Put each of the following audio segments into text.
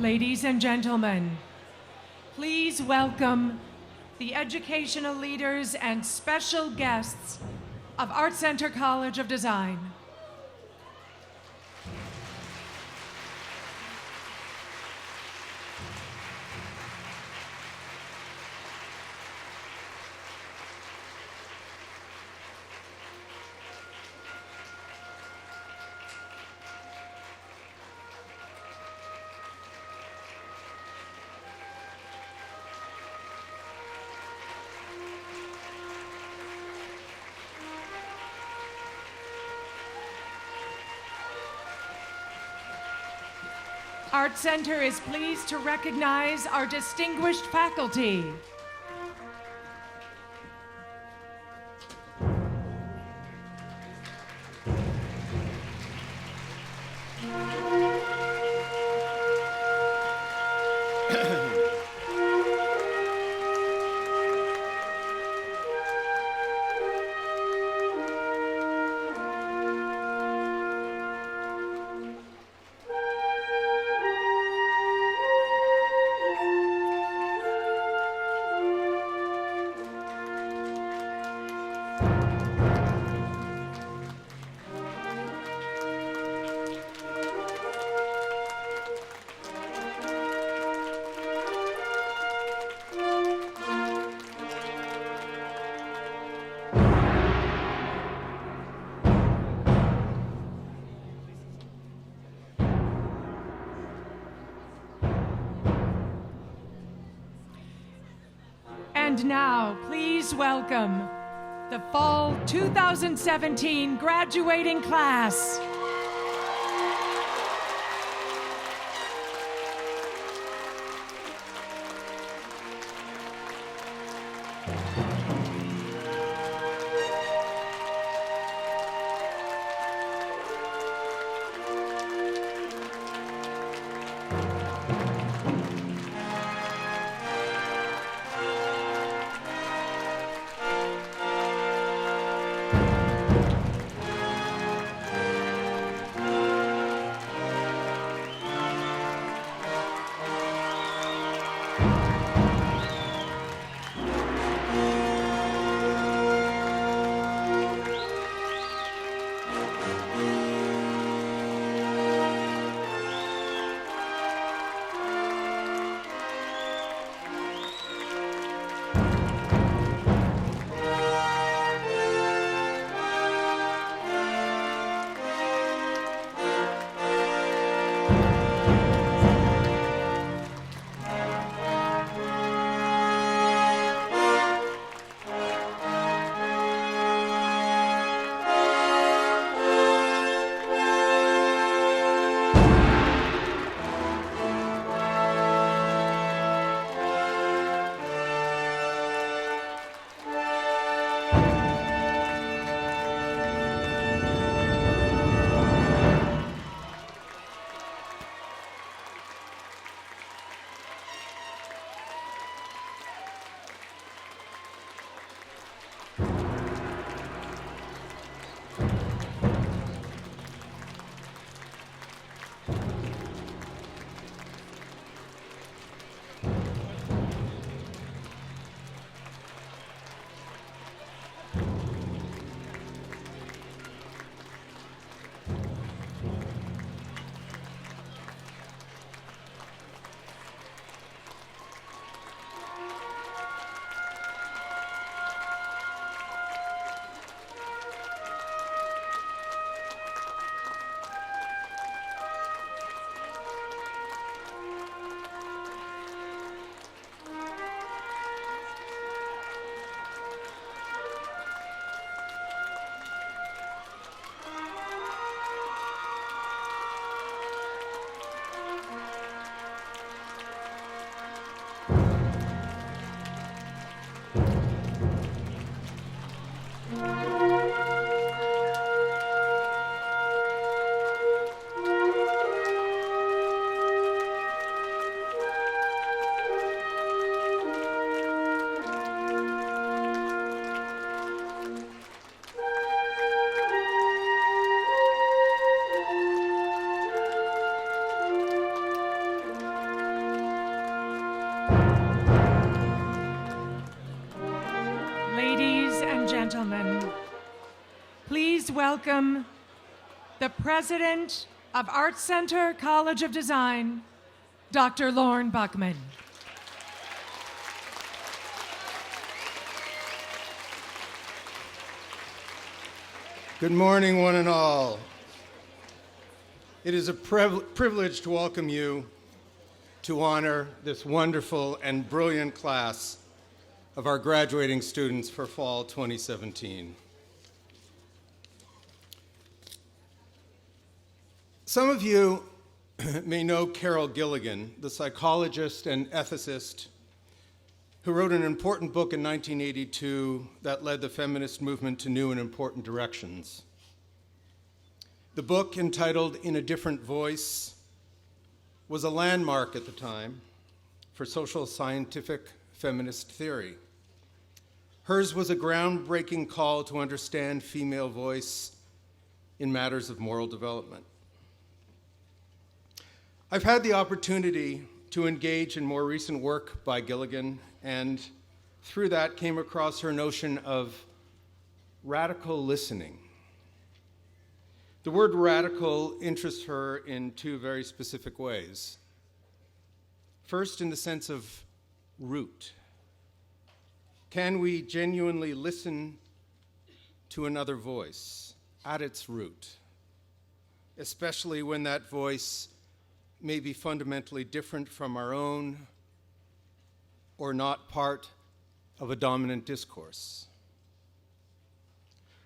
Ladies and gentlemen, please welcome the educational leaders and special guests of ArtCenter College of Design. ArtCenter is pleased to recognize our distinguished faculty. And now, please welcome the Fall 2017 graduating class. gentlemen, please welcome the President of ArtCenter College of Design, Dr. Lorne Buckman. Good morning, one and all. It is a privilege to welcome you to honor this wonderful and brilliant class of our graduating students for fall 2017. Some of you may know Carol Gilligan, the psychologist and ethicist who wrote an important book in 1982 that led the feminist movement to new and important directions. The book, entitled In a Different Voice, was a landmark at the time for social scientific feminist theory. Hers was a groundbreaking call to understand female voice in matters of moral development. I've had the opportunity to engage in more recent work by Gilligan, and through that came across her notion of radical listening. The word radical interests her in two very specific ways. First, in the sense of root. Can we genuinely listen to another voice at its root, especially when that voice may be fundamentally different from our own or not part of a dominant discourse?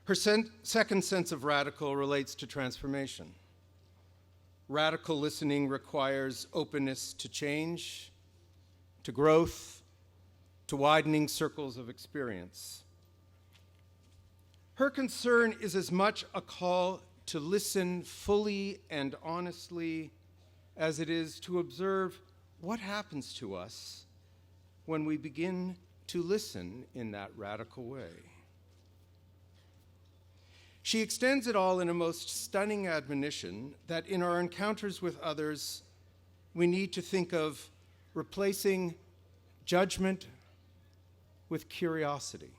Her second sense of radical relates to transformation. Radical listening requires openness to change, to growth, to widening circles of experience. Her concern is as much a call to listen fully and honestly as it is to observe what happens to us when we begin to listen in that radical way. She extends it all in a most stunning admonition that in our encounters with others, we need to think of replacing judgment with curiosity.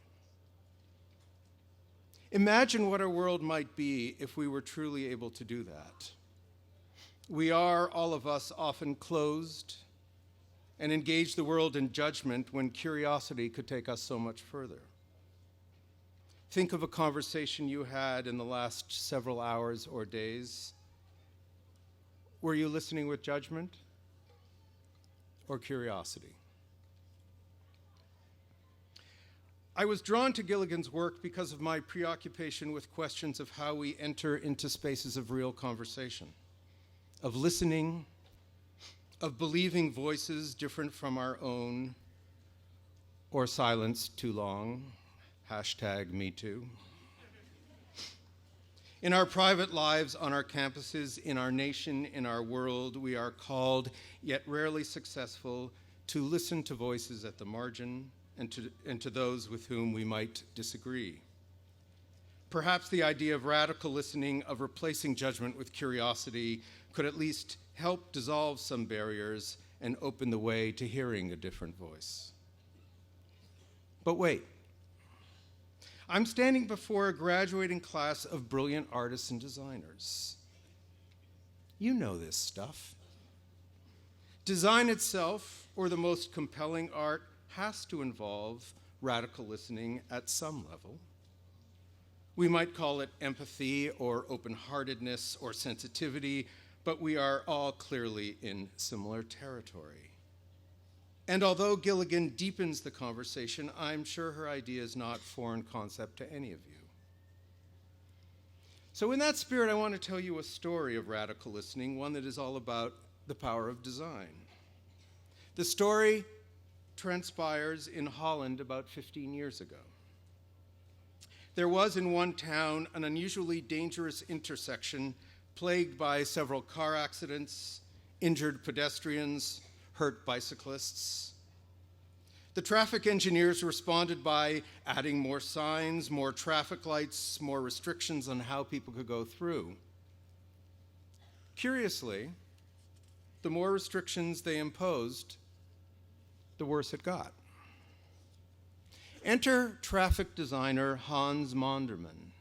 Imagine what our world might be if we were truly able to do that. We are, all of us, often closed and engage the world in judgment when curiosity could take us so much further. Think of a conversation you had in the last several hours or days. Were you listening with judgment or curiosity? I was drawn to Gilligan's work because of my preoccupation with questions of how we enter into spaces of real conversation, of listening, of believing voices different from our own, or silence too long. #MeToo. In our private lives, on our campuses, in our nation, in our world, we are called, yet rarely successful, to listen to voices at the margin and to those with whom we might disagree. Perhaps the idea of radical listening, of replacing judgment with curiosity, could at least help dissolve some barriers and open the way to hearing a different voice. But wait. I'm standing before a graduating class of brilliant artists and designers. You know this stuff. Design itself, or the most compelling art, has to involve radical listening at some level. We might call it empathy or open-heartedness or sensitivity, but we are all clearly in similar territory. And although Gilligan deepens the conversation, I'm sure her idea is not foreign concept to any of you. So in that spirit, I want to tell you a story of radical listening, one that is all about the power of design. The story transpires in Holland about 15 years ago. There was in one town an unusually dangerous intersection plagued by several car accidents, injured pedestrians, hurt bicyclists. The traffic engineers responded by adding more signs, more traffic lights, more restrictions on how people could go through. Curiously, the more restrictions they imposed, the worse it got. Enter traffic designer Hans Monderman.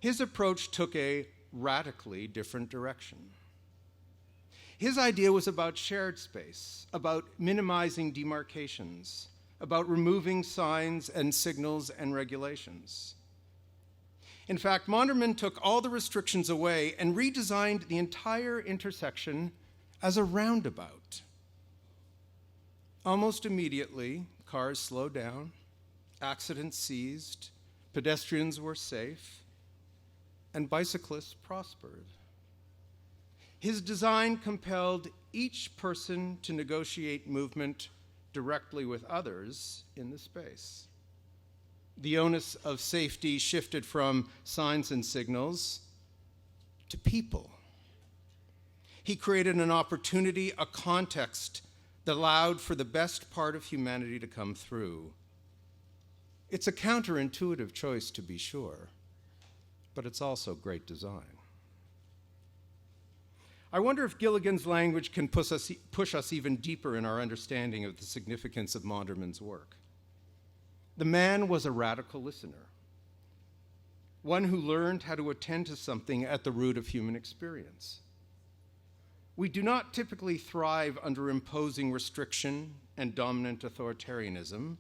His approach took a radically different direction. His idea was about shared space, about minimizing demarcations, about removing signs and signals and regulations. In fact, Monderman took all the restrictions away and redesigned the entire intersection as a roundabout. Almost immediately, cars slowed down, accidents ceased, pedestrians were safe, and bicyclists prospered. His design compelled each person to negotiate movement directly with others in the space. The onus of safety shifted from signs and signals to people. He created an opportunity, a context that allowed for the best part of humanity to come through. It's a counterintuitive choice, to be sure, but it's also great design. I wonder if Gilligan's language can push us even deeper in our understanding of the significance of Monderman's work. The man was a radical listener, one who learned how to attend to something at the root of human experience. We do not typically thrive under imposing restriction and dominant authoritarianism,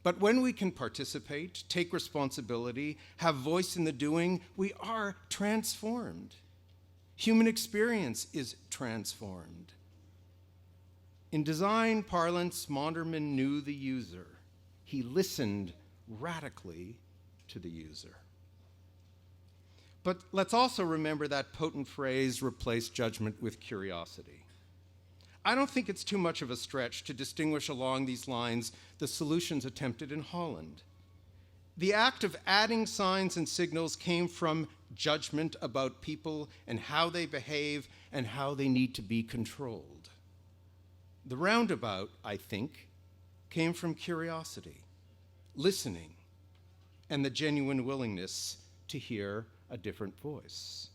but when we can participate, take responsibility, have voice in the doing, we are transformed. Human experience is transformed. In design parlance, Monderman knew the user. He listened radically to the user. But let's also remember that potent phrase, replace judgment with curiosity. I don't think it's too much of a stretch to distinguish along these lines the solutions attempted in Holland. The act of adding signs and signals came from judgment about people and how they behave and how they need to be controlled. The roundabout, I think, came from curiosity, listening, and the genuine willingness to hear a different voice.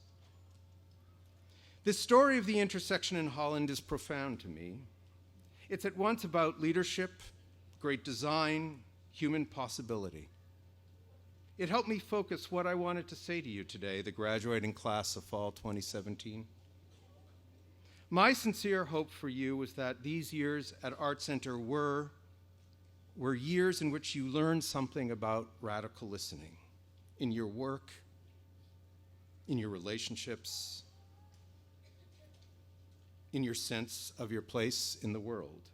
This story of the intersection in Holland is profound to me. It's at once about leadership, great design, human possibility. It helped me focus what I wanted to say to you today, the graduating class of fall 2017. My sincere hope for you was that these years at ArtCenter were years in which you learned something about radical listening in your work, in your relationships, in your sense of your place in the world.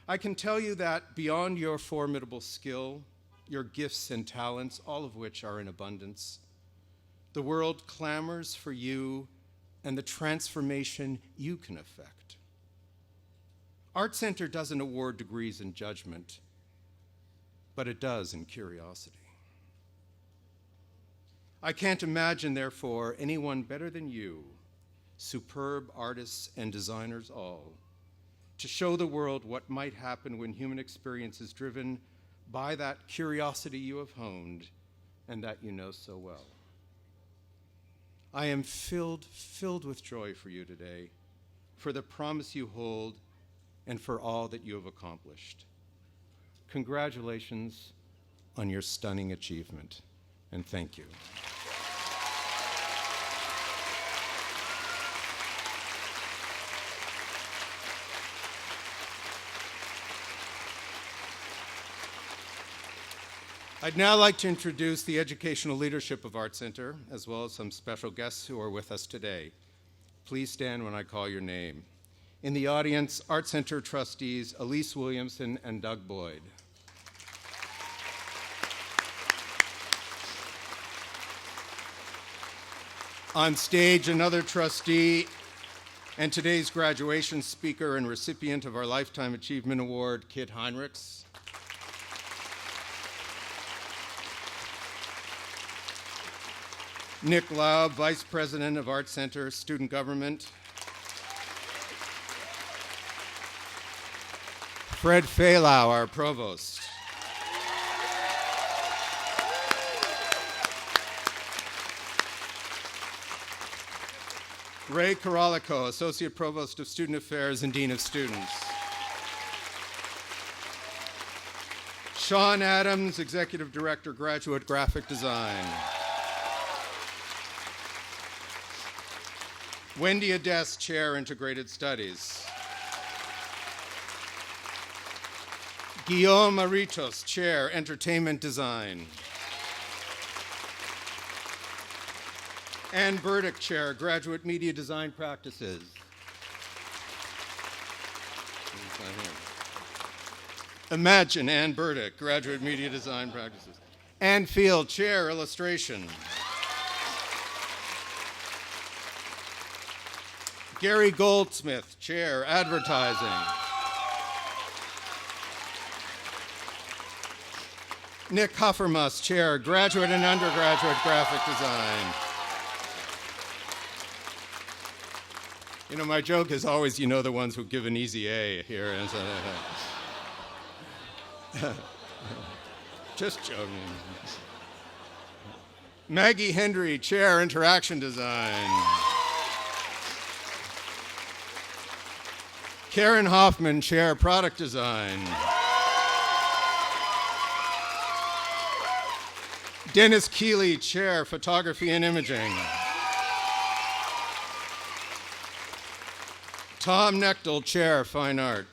I can tell you that beyond your formidable skill, your gifts and talents, all of which are in abundance, the world clamors for you and the transformation you can effect. ArtCenter doesn't award degrees in judgment, but it does in curiosity. I can't imagine, therefore, anyone better than you, superb artists and designers all, to show the world what might happen when human experience is driven by that curiosity you have honed and that you know so well. I am filled with joy for you today, for the promise you hold, and for all that you have accomplished. Congratulations on your stunning achievement, and thank you. I'd now like to introduce the educational leadership of ArtCenter, as well as some special guests who are with us today. Please stand when I call your name. In the audience, ArtCenter trustees Elise Williamson and Doug Boyd. On stage, another trustee and today's graduation speaker and recipient of our Lifetime Achievement Award, Kit Heinrichs. Nick Laub, Vice President of ArtCenter Student Government. Fred Fehlau, our Provost. Ray Coralico, Associate Provost of Student Affairs and Dean of Students. Sean Adams, Executive Director, Graduate Graphic Design. Wendy Ades, Chair, Integrated Studies. Guillaume Aritos, Chair, Entertainment Design. Ann Burdick, Chair, Graduate Media Design Practices. Imagine Ann Burdick, Graduate Media Design Practices. Ann Field, Chair, Illustration. Gary Goldsmith, Chair, Advertising. Nick Huffermus, Chair, Graduate and Undergraduate Graphic Design. You know, my joke is always, you know, the ones who give an easy A here. And so, just joking. Maggie Hendry, Chair, Interaction Design. Karen Hoffman, Chair, Product Design. Dennis Keeley, Chair, Photography and Imaging. Tom Nechtel, Chair, Fine Art.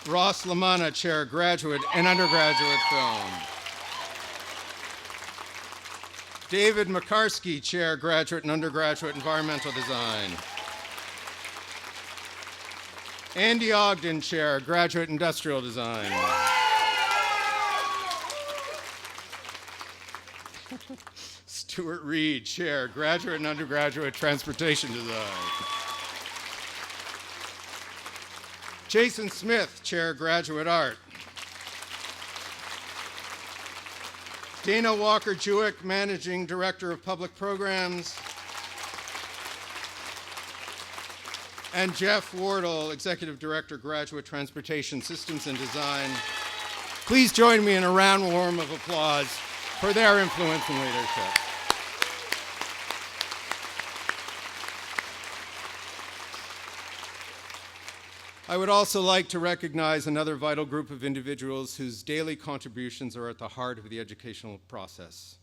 Ross Lamanna, Chair, Graduate and Undergraduate Film. David Makarsky, Chair, Graduate and Undergraduate Environmental Design. Andy Ogden, Chair, Graduate Industrial Design. Stuart Reed, Chair, Graduate and Undergraduate Transportation Design. Jason Smith, Chair, Graduate Art. Dana Walker-Jewick, Managing Director of Public Programs. And Jeff Wardle, Executive Director, Graduate Transportation Systems and Design. Please join me in a round warm of applause for their influence and leadership. I would also like to recognize another vital group of individuals whose daily contributions are at the heart of the educational process.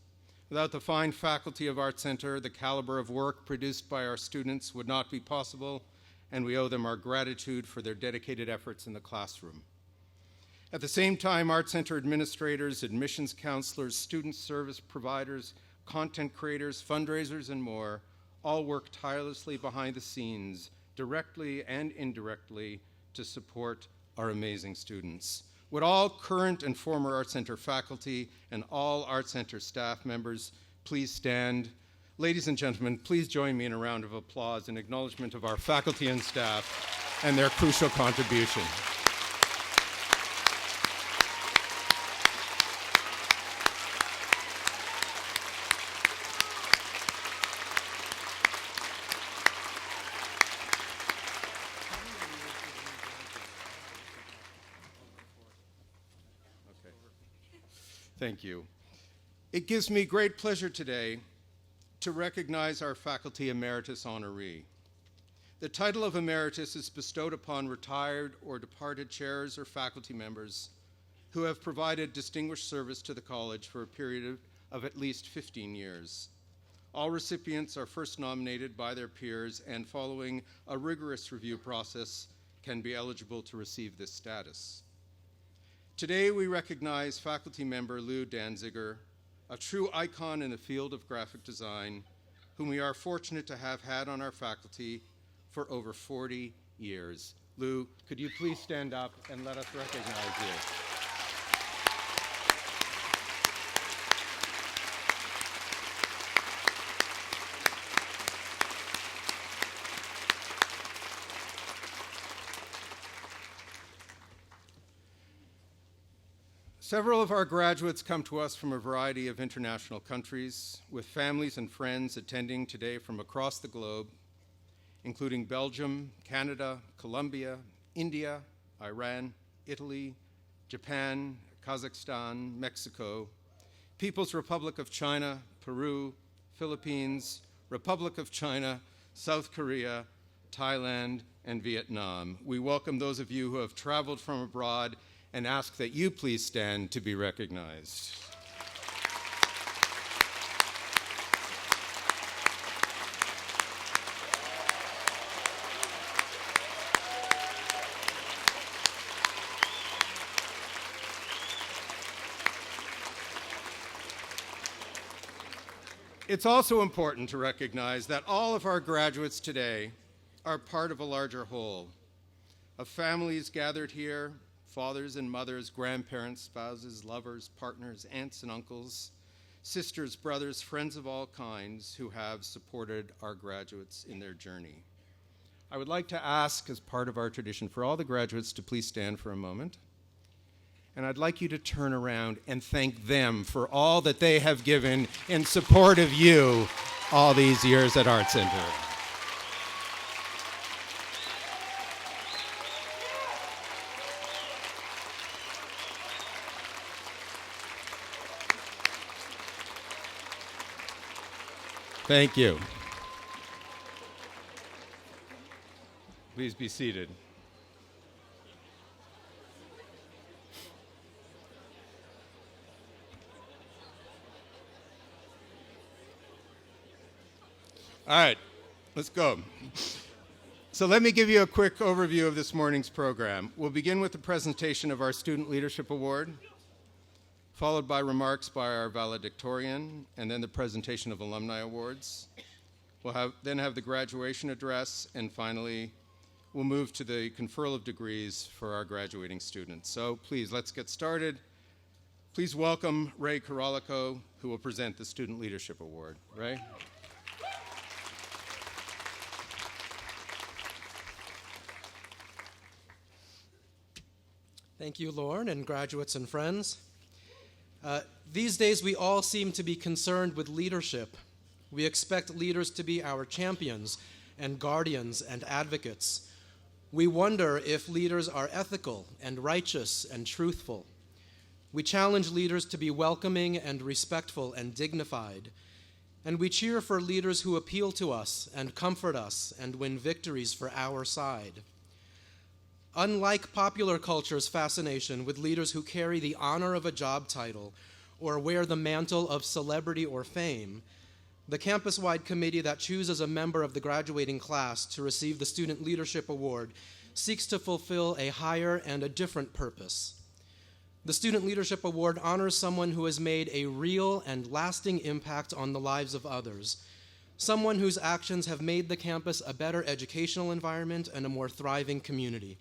Without the fine faculty of ArtCenter, the caliber of work produced by our students would not be possible, and we owe them our gratitude for their dedicated efforts in the classroom. At the same time, ArtCenter administrators, admissions counselors, student service providers, content creators, fundraisers, and more all work tirelessly behind the scenes, directly and indirectly, to support our amazing students. Would all current and former ArtCenter faculty and all ArtCenter staff members please stand? Ladies and gentlemen, please join me in a round of applause in acknowledgement of our faculty and staff and their crucial contribution. Thank you. It gives me great pleasure today to recognize our Faculty Emeritus honoree. The title of Emeritus is bestowed upon retired or departed chairs or faculty members who have provided distinguished service to the college for a period of at least 15 years. All recipients are first nominated by their peers and following a rigorous review process can be eligible to receive this status. Today, we recognize faculty member Lou Danziger, a true icon in the field of graphic design, whom we are fortunate to have had on our faculty for over 40 years. Lou, could you please stand up and let us recognize you? Several of our graduates come to us from a variety of international countries, with families and friends attending today from across the globe, including Belgium, Canada, Colombia, India, Iran, Italy, Japan, Kazakhstan, Mexico, People's Republic of China, Peru, Philippines, Republic of China, South Korea, Thailand, and Vietnam. We welcome those of you who have traveled from abroad and ask that you please stand to be recognized. It's also important to recognize that all of our graduates today are part of a larger whole, of families gathered here, fathers and mothers, grandparents, spouses, lovers, partners, aunts and uncles, sisters, brothers, friends of all kinds who have supported our graduates in their journey. I would like to ask, as part of our tradition, for all the graduates to please stand for a moment. And I'd like you to turn around and thank them for all that they have given in support of you all these years at ArtCenter. Thank you. Please be seated. All right, let's go. So let me give you a quick overview of this morning's program. We'll begin with the presentation of our Student Leadership Award, followed by remarks by our valedictorian, and then the presentation of Alumni Awards. We'll then have the graduation address, and finally, we'll move to the conferral of degrees for our graduating students. So please, let's get started. Please welcome Ray Carolico, who will present the Student Leadership Award. Ray? Thank you, Lauren, and graduates and friends. These days, we all seem to be concerned with leadership. We expect leaders to be our champions and guardians and advocates. We wonder if leaders are ethical and righteous and truthful. We challenge leaders to be welcoming and respectful and dignified. And we cheer for leaders who appeal to us and comfort us and win victories for our side. Unlike popular culture's fascination with leaders who carry the honor of a job title or wear the mantle of celebrity or fame, the campus-wide committee that chooses a member of the graduating class to receive the Student Leadership Award seeks to fulfill a higher and a different purpose. The Student Leadership Award honors someone who has made a real and lasting impact on the lives of others, someone whose actions have made the campus a better educational environment and a more thriving community.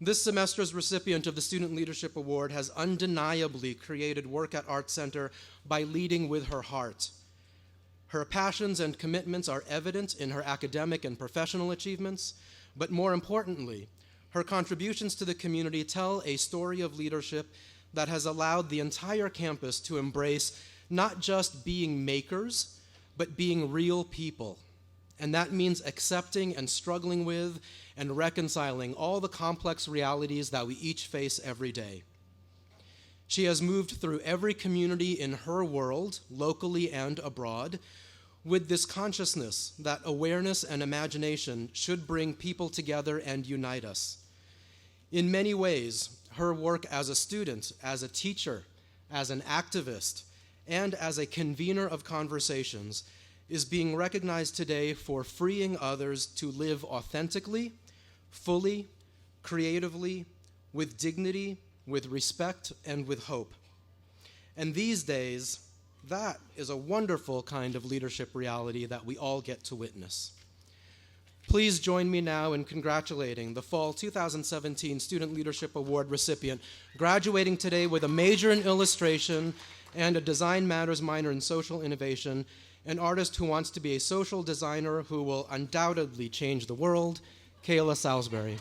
This semester's recipient of the Student Leadership Award has undeniably created work at ArtCenter by leading with her heart. Her passions and commitments are evident in her academic and professional achievements, but more importantly, her contributions to the community tell a story of leadership that has allowed the entire campus to embrace not just being makers, but being real people. And that means accepting and struggling with and reconciling all the complex realities that we each face every day. She has moved through every community in her world, locally and abroad, with this consciousness that awareness and imagination should bring people together and unite us. In many ways, her work as a student, as a teacher, as an activist, and as a convener of conversations is being recognized today for freeing others to live authentically, fully, creatively, with dignity, with respect, and with hope. And these days, that is a wonderful kind of leadership reality that we all get to witness. Please join me now in congratulating the Fall 2017 Student Leadership Award recipient, graduating today with a major in illustration and a Design Matters minor in social innovation, an artist who wants to be a social designer who will undoubtedly change the world, Kayla Salisbury.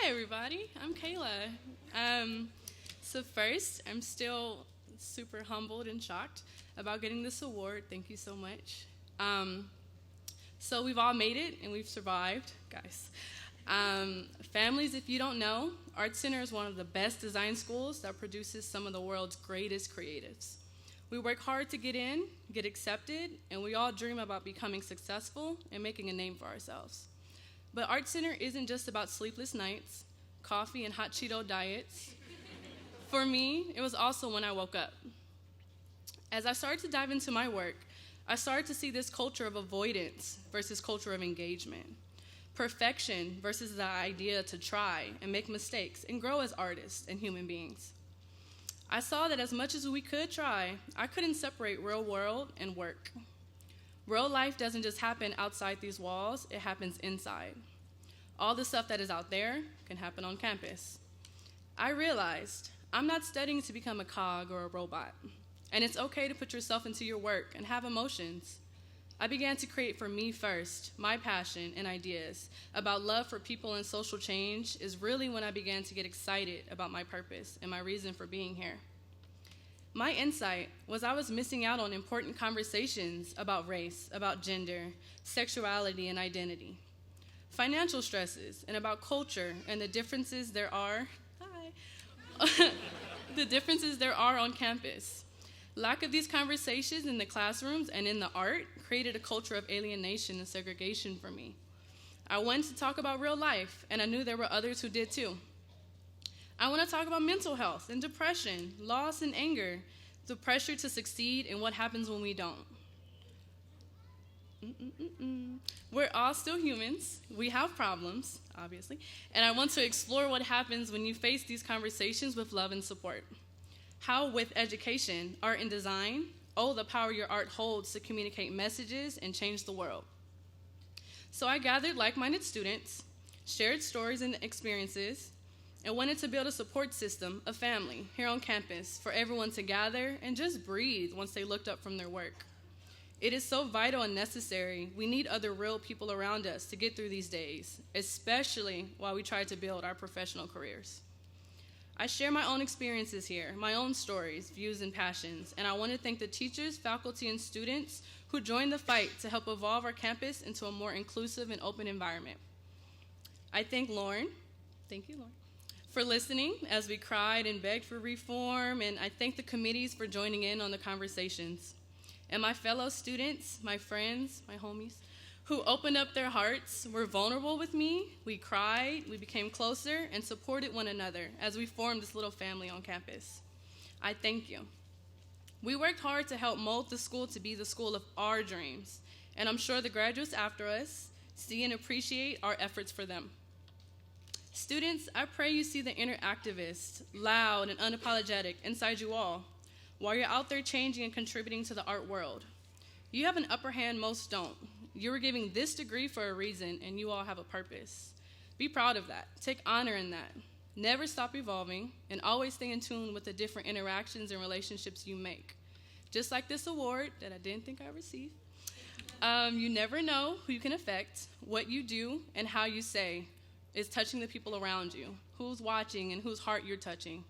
Everybody, I'm Kayla. So first, I'm still super humbled and shocked about getting this award. Thank you so much. So we've all made it, and we've survived, guys. Families, if you don't know, ArtCenter is one of the best design schools that produces some of the world's greatest creatives. We work hard to get in, get accepted, and we all dream about becoming successful and making a name for ourselves. But ArtCenter isn't just about sleepless nights, coffee, and hot Cheeto diets. For me, it was also when I woke up. As I started to dive into my work, I started to see this culture of avoidance versus culture of engagement. Perfection versus the idea to try and make mistakes and grow as artists and human beings. I saw that as much as we could try, I couldn't separate real world and work. Real life doesn't just happen outside these walls, it happens inside. All the stuff that is out there can happen on campus. I realized I'm not studying to become a cog or a robot, and it's okay to put yourself into your work and have emotions. I began to create for me first. My passion and ideas about love for people and social change is really when I began to get excited about my purpose and my reason for being here. My insight was I was missing out on important conversations about race, about gender, sexuality, and identity, financial stresses, and about culture and the differences there are, the differences there are on campus. Lack of these conversations in the classrooms and in the art created a culture of alienation and segregation for me. I wanted to talk about real life, and I knew there were others who did too. I want to talk about mental health and depression, loss and anger, the pressure to succeed, and what happens when we don't. We're all still humans. We have problems, obviously, and I want to explore what happens when you face these conversations with love and support. How, with education, art, and design, the power your art holds to communicate messages and change the world. So I gathered like-minded students, shared stories and experiences, and wanted to build a support system, a family, here on campus for everyone to gather and just breathe once they looked up from their work. It is so vital and necessary. We need other real people around us to get through these days, especially while we try to build our professional careers. I share my own experiences here, my own stories, views, and passions, and I want to thank the teachers, faculty, and students who joined the fight to help evolve our campus into a more inclusive and open environment. I thank Lauren, thank you, Lauren, for listening as we cried and begged for reform, and I thank the committees for joining in on the conversations. And my fellow students, my friends, my homies, who opened up their hearts, were vulnerable with me, we cried, we became closer, and supported one another as we formed this little family on campus. I thank you. We worked hard to help mold the school to be the school of our dreams, and I'm sure the graduates after us see and appreciate our efforts for them. Students, I pray you see the inner activist, loud and unapologetic inside you all, while you're out there changing and contributing to the art world. You have an upper hand most don't. You were giving this degree for a reason, and you all have a purpose. Be proud of that. Take honor in that. Never stop evolving, and always stay in tune with the different interactions and relationships you make. Just like this award that I didn't think I received. You never know who you can affect. What you do and how you say is touching the people around you, who's watching and whose heart you're touching.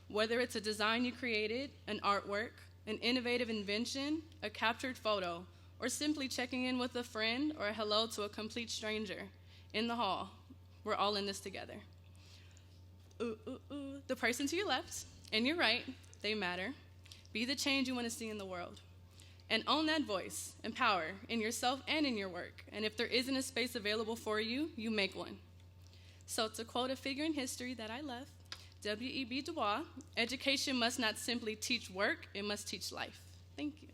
Whether it's a design you created, an artwork, an innovative invention, a captured photo, or simply checking in with a friend or a hello to a complete stranger in the hall. We're all in this together. The person to your left and your right, they matter. Be the change you want to see in the world. And own that voice and power in yourself and in your work. And if there isn't a space available for you, you make one. So to quote a figure in history that I love, W.E.B. Du Bois, education must not simply teach work, it must teach life. Thank you.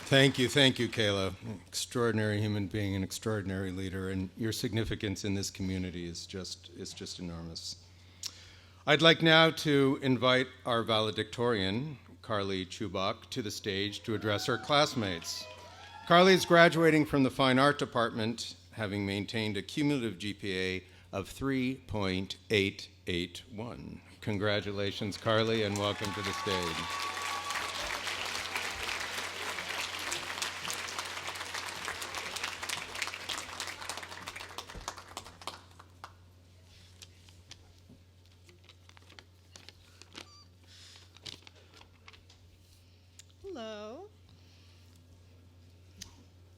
Thank you, Kayla. An extraordinary human being, an extraordinary leader, and your significance in this community is just enormous. I'd like now to invite our valedictorian, Carly Chubak, to the stage to address her classmates. Carly is graduating from the Fine Art Department, having maintained a cumulative GPA of 3.881. Congratulations, Carly, and welcome to the stage. Hello.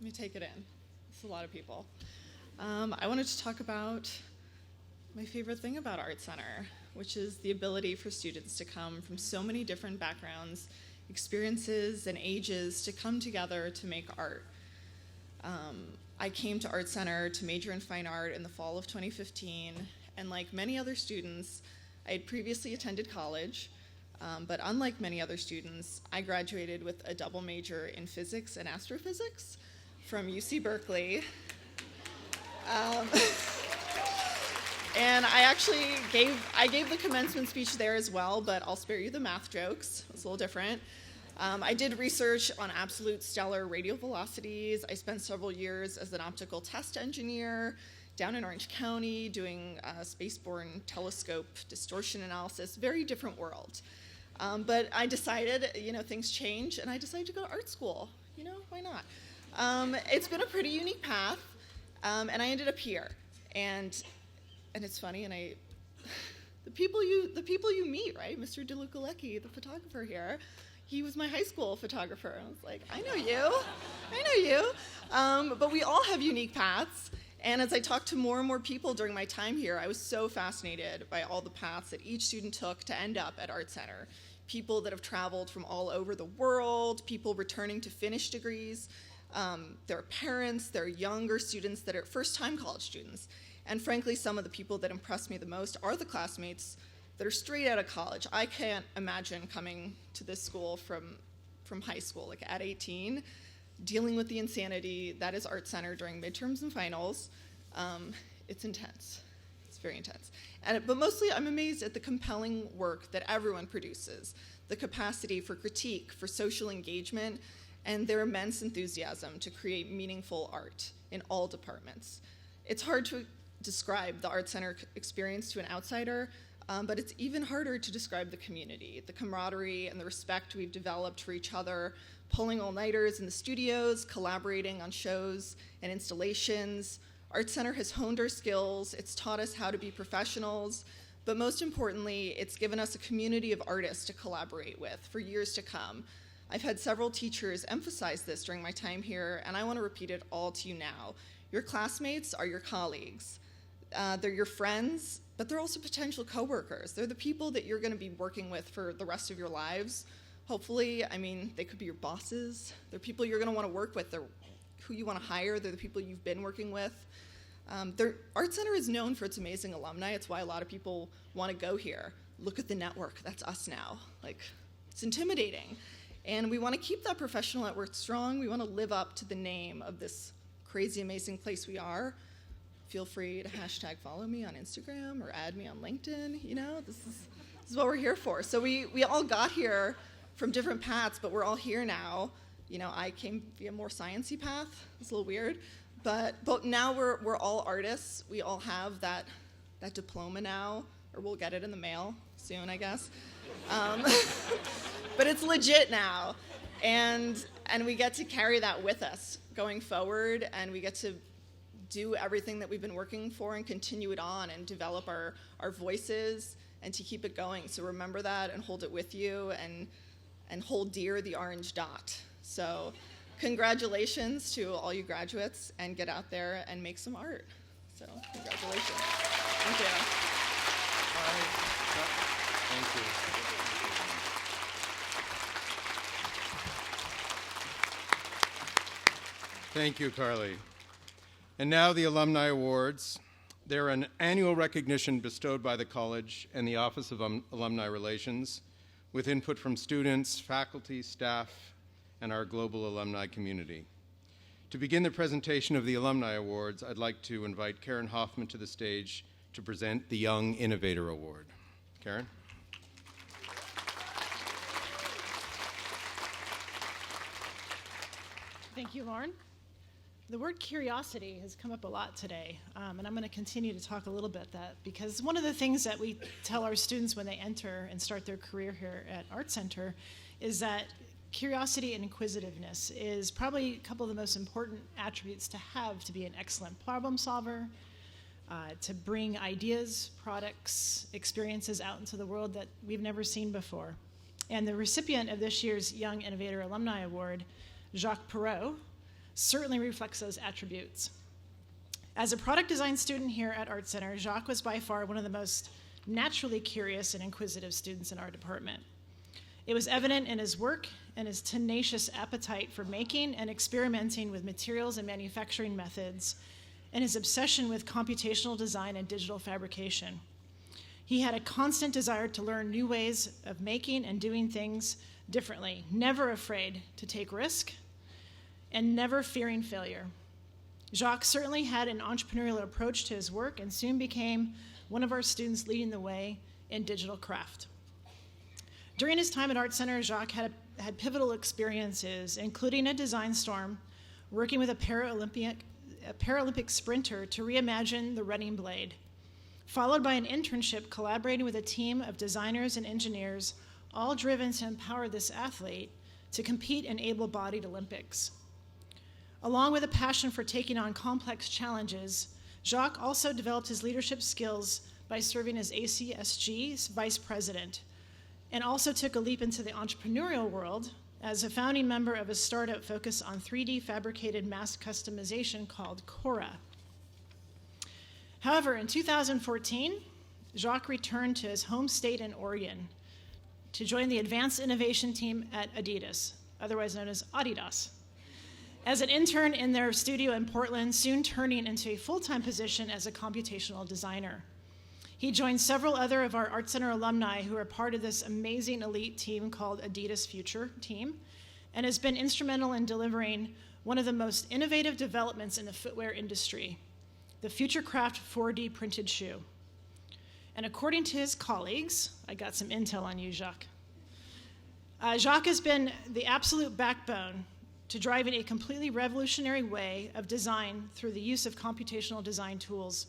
Let me take it in. It's a lot of people. I wanted to talk about my favorite thing about Art Center, which is the ability for students to come from so many different backgrounds, experiences, and ages to come together to make art. I came to Art Center to major in fine art in the fall of 2015, and like many other students, I had previously attended college, but unlike many other students, I graduated with a double major in physics and astrophysics from UC Berkeley. And I gave the commencement speech there as well, but I'll spare you the math jokes. It's a little different. I did research on absolute stellar radial velocities. I spent several years as an optical test engineer down in Orange County doing spaceborne telescope distortion analysis. Very different world. But I decided, things change, and I decided to go to art school. Why not? It's been a pretty unique path, and I ended up here. And it's funny, and the people you meet, right? Mr. DeLuca Leckie, the photographer here, he was my high school photographer. I was like, I know you. But we all have unique paths. And as I talked to more and more people during my time here, I was so fascinated by all the paths that each student took to end up at Art Center. People that have traveled from all over the world, people returning to finish degrees, their parents, their younger students that are first-time college students. And frankly, some of the people that impress me the most are the classmates that are straight out of college. I can't imagine coming to this school from high school, like at 18, dealing with the insanity that is Art Center during midterms and finals. It's intense. It's very intense. But mostly I'm amazed at the compelling work that everyone produces, the capacity for critique, for social engagement, and their immense enthusiasm to create meaningful art in all departments. It's hard to describe the Art Center experience to an outsider, but it's even harder to describe the community, the camaraderie and the respect we've developed for each other, pulling all-nighters in the studios, collaborating on shows and installations. Art Center has honed our skills, it's taught us how to be professionals, but most importantly, it's given us a community of artists to collaborate with for years to come. I've had several teachers emphasize this during my time here, and I want to repeat it all to you now. Your classmates are your colleagues. They're your friends, but they're also potential coworkers. They're the people that you're going to be working with for the rest of your lives. Hopefully, they could be your bosses. They're people you're going to want to work with. They're who you want to hire. They're the people you've been working with. Art Center is known for its amazing alumni. It's why a lot of people want to go here. Look at the network. That's us now. It's intimidating. And we want to keep that professional network strong. We want to live up to the name of this crazy, amazing place we are. Feel free to hashtag follow me on Instagram or add me on LinkedIn. This is what we're here for. So we all got here from different paths, but we're all here now. I came via a more sciencey path. It's a little weird, but now we're all artists. We all have that diploma now, or we'll get it in the mail soon, I guess. But it's legit now, and we get to carry that with us going forward, and we get to do everything that we've been working for and continue it on and develop our voices and to keep it going. So remember that and hold it with you and hold dear the orange dot. So congratulations to all you graduates, and get out there and make some art. So congratulations. Thank you. Thank you. Thank you, Carly. And now the Alumni Awards. They're an annual recognition bestowed by the college and the Office of Alumni Relations, with input from students, faculty, staff, and our global alumni community. To begin the presentation of the Alumni Awards, I'd like to invite Karen Hoffman to the stage to present the Young Innovator Award. Karen? Thank you, Lauren. The word curiosity has come up a lot today, and I'm going to continue to talk a little bit that because one of the things that we tell our students when they enter and start their career here at Art Center is that curiosity and inquisitiveness is probably a couple of the most important attributes to have to be an excellent problem solver, to bring ideas, products, experiences out into the world that we've never seen before. And the recipient of this year's Young Innovator Alumni Award, Jacques Perot, certainly reflects those attributes. As a product design student here at Art Center, Jacques was by far one of the most naturally curious and inquisitive students in our department. It was evident in his work and his tenacious appetite for making and experimenting with materials and manufacturing methods, and his obsession with computational design and digital fabrication. He had a constant desire to learn new ways of making and doing things differently, never afraid to take risk, and never fearing failure. Jacques certainly had an entrepreneurial approach to his work and soon became one of our students leading the way in digital craft. During his time at Art Center, Jacques had pivotal experiences, including a design storm, working with a Paralympic sprinter to reimagine the running blade, followed by an internship collaborating with a team of designers and engineers, all driven to empower this athlete to compete in able-bodied Olympics. Along with a passion for taking on complex challenges, Jacques also developed his leadership skills by serving as ACSG's vice president, and also took a leap into the entrepreneurial world as a founding member of a startup focused on 3D fabricated mass customization called Cora. However, in 2014, Jacques returned to his home state in Oregon to join the advanced innovation team at Adidas, otherwise known as Adidas, as an intern in their studio in Portland, soon turning into a full-time position as a computational designer. He joined several other of our Art Center alumni who are part of this amazing elite team called Adidas Future Team, and has been instrumental in delivering one of the most innovative developments in the footwear industry, the Futurecraft 4D printed shoe. And according to his colleagues, I got some intel on you, Jacques. Jacques has been the absolute backbone to driving a completely revolutionary way of design through the use of computational design tools.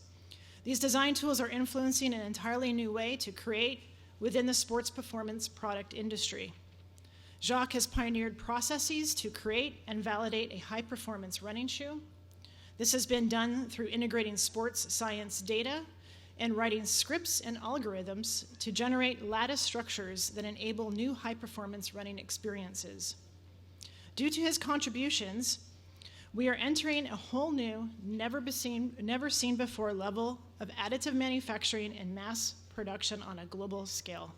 These design tools are influencing an entirely new way to create within the sports performance product industry. Jacques has pioneered processes to create and validate a high-performance running shoe. This has been done through integrating sports science data and writing scripts and algorithms to generate lattice structures that enable new high-performance running experiences. Due to his contributions, we are entering a whole new, never seen before level of additive manufacturing and mass production on a global scale.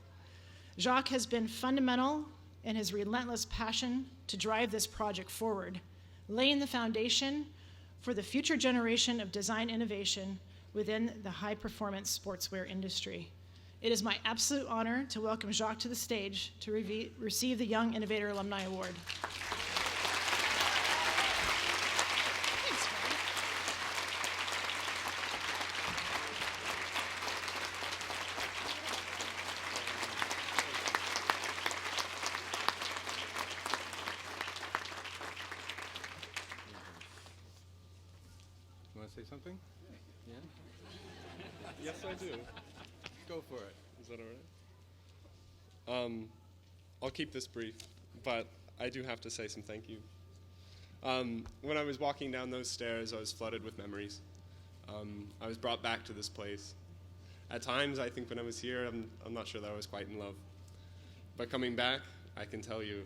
Jacques has been fundamental in his relentless passion to drive this project forward, laying the foundation for the future generation of design innovation within the high-performance sportswear industry. It is my absolute honor to welcome Jacques to the stage to receive the Young Innovator Alumni Award. Say something? Yeah? Yes, I do. Go for it. Is that all right? I'll keep this brief, but I do have to say some thank you. When I was walking down those stairs, I was flooded with memories. I was brought back to this place. At times, I think when I was here, I'm not sure that I was quite in love. But coming back, I can tell you,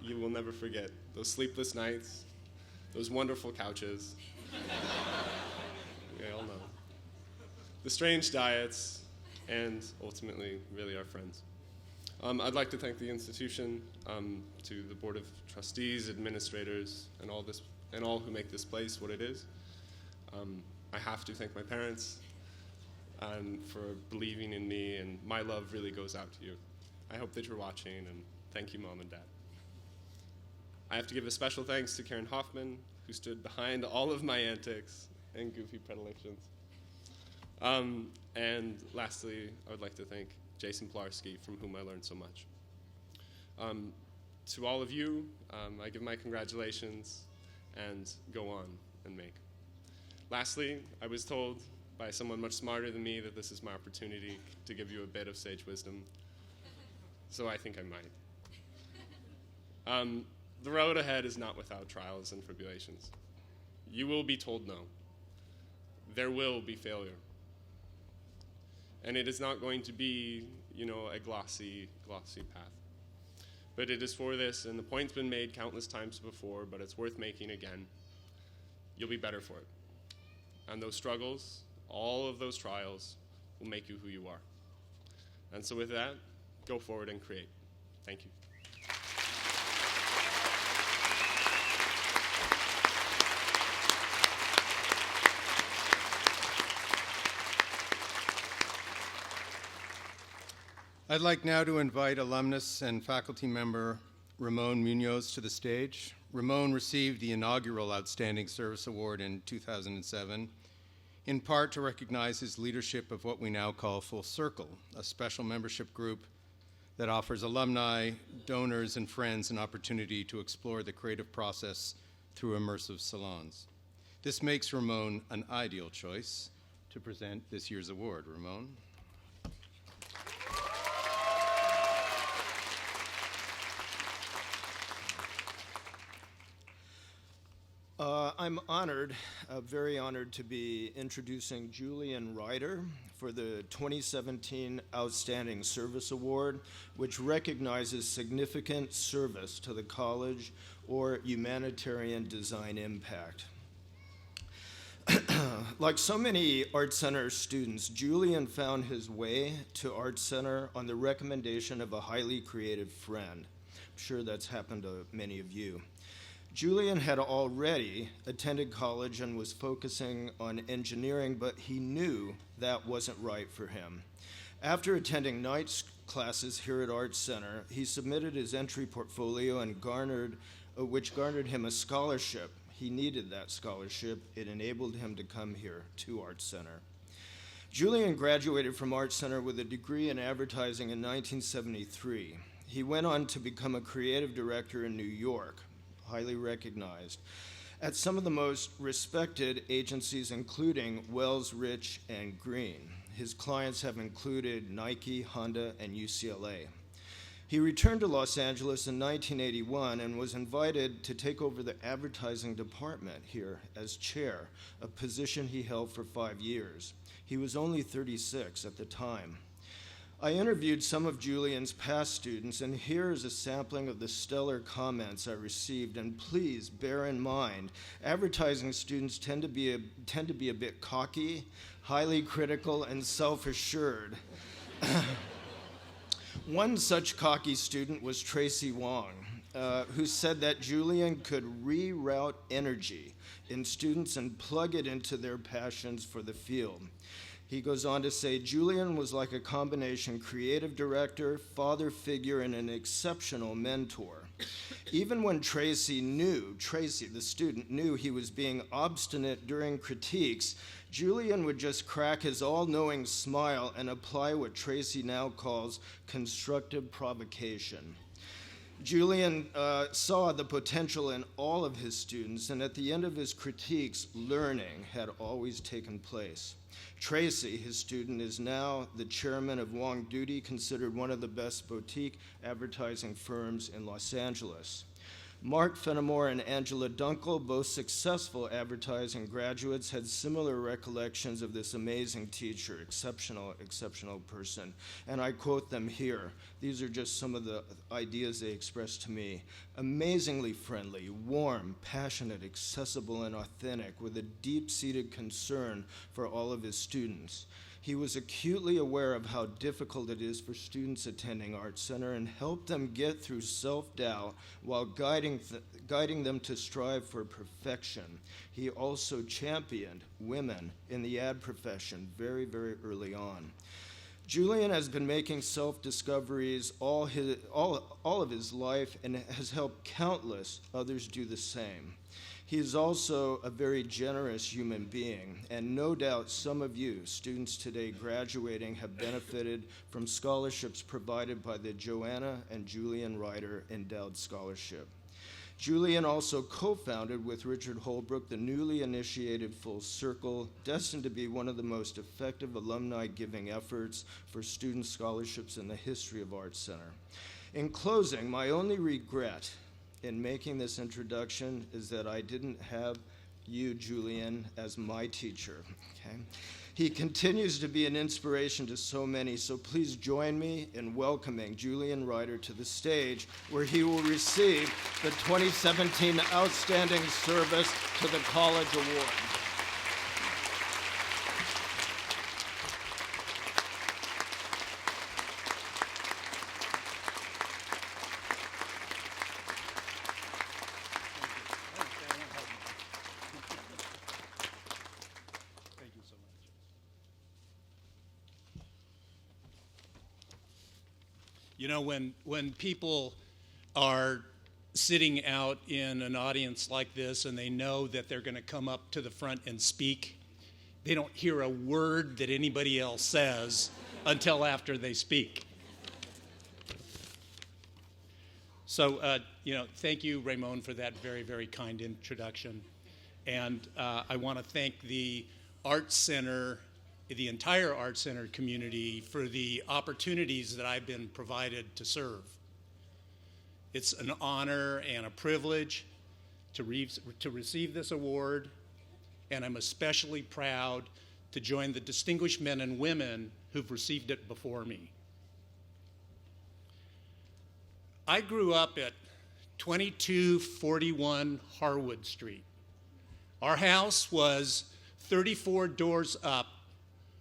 you will never forget those sleepless nights, those wonderful couches. We all know. The strange diets, and ultimately, really our friends. I'd like to thank the institution, to the Board of Trustees, administrators, and all who make this place what it is. I have to thank my parents for believing in me, and my love really goes out to you. I hope that you're watching, and thank you, Mom and Dad. I have to give a special thanks to Karen Hoffman, who stood behind all of my antics and goofy predilections. And lastly, I would like to thank Jason Pilarski, from whom I learned so much. to all of you, I give my congratulations and go on and make. Lastly, I was told by someone much smarter than me that this is my opportunity to give you a bit of sage wisdom, so I think I might. The road ahead is not without trials and tribulations. You will be told no. There will be failure. And it is not going to be, a glossy path. But it is for this, and the point's been made countless times before, but it's worth making again. You'll be better for it. And those struggles, all of those trials, will make you who you are. And so with that, go forward and create. Thank you. I'd like now to invite alumnus and faculty member Ramon Munoz to the stage. Ramon received the inaugural Outstanding Service Award in 2007, in part to recognize his leadership of what we now call Full Circle, a special membership group that offers alumni, donors, and friends an opportunity to explore the creative process through immersive salons. This makes Ramon an ideal choice to present this year's award. Ramon? I'm honored, very honored to be introducing Julian Ryder for the 2017 Outstanding Service Award, which recognizes significant service to the college or humanitarian design impact. Like so many Art Center students, Julian found his way to Art Center on the recommendation of a highly creative friend. I'm sure that's happened to many of you. Julian had already attended college and was focusing on engineering, but he knew that wasn't right for him. After attending night classes here at Art Center, he submitted his entry portfolio and which garnered him a scholarship. He needed that scholarship. It enabled him to come here to Art Center. Julian graduated from Art Center with a degree in advertising in 1973. He went on to become a creative director in New York, highly recognized, at some of the most respected agencies, including Wells, Rich, and Green. His clients have included Nike, Honda, and UCLA. He returned to Los Angeles in 1981 and was invited to take over the advertising department here as chair, a position he held for 5 years. He was only 36 at the time. I interviewed some of Julian's past students, and here is a sampling of the stellar comments I received. And please bear in mind, advertising students tend to be a bit cocky, highly critical, and self-assured. One such cocky student was Tracy Wong, who said that Julian could reroute energy in students and plug it into their passions for the field. He goes on to say, Julian was like a combination creative director, father figure, and an exceptional mentor. Even when Tracy, the student, knew he was being obstinate during critiques, Julian would just crack his all-knowing smile and apply what Tracy now calls constructive provocation. Julian saw the potential in all of his students, and at the end of his critiques, learning had always taken place. Tracy, his student, is now the chairman of Wong Doody, considered one of the best boutique advertising firms in Los Angeles. Mark Fenimore and Angela Dunkel, both successful advertising graduates, had similar recollections of this amazing teacher, exceptional person. And I quote them here. These are just some of the ideas they expressed to me. Amazingly friendly, warm, passionate, accessible, and authentic, with a deep-seated concern for all of his students. He was acutely aware of how difficult it is for students attending Art Center and helped them get through self-doubt while guiding them to strive for perfection. He also championed women in the ad profession very, very early on. Julian has been making self-discoveries all of his life and has helped countless others do the same. He is also a very generous human being, and no doubt some of you, students today graduating, have benefited from scholarships provided by the Joanna and Julian Ryder Endowed Scholarship. Julian also co-founded with Richard Holbrook the newly initiated Full Circle, destined to be one of the most effective alumni giving efforts for student scholarships in the history of ArtCenter. In closing, my only regret in making this introduction is that I didn't have you, Julian, as my teacher. Okay? He continues to be an inspiration to so many, so please join me in welcoming Julian Ryder to the stage, where he will receive the 2017 Outstanding Service to the College Award. You know, when people are sitting out in an audience like this and they know that they're going to come up to the front and speak, they don't hear a word that anybody else says until after they speak. So, thank you, Ramon, for that very, very kind introduction. And I want to thank the Art Center, the entire Art Center community, for the opportunities that I've been provided to serve. It's an honor and a privilege to receive this award, and I'm especially proud to join the distinguished men and women who've received it before me. I grew up at 2241 Harwood Street. Our house was 34 doors up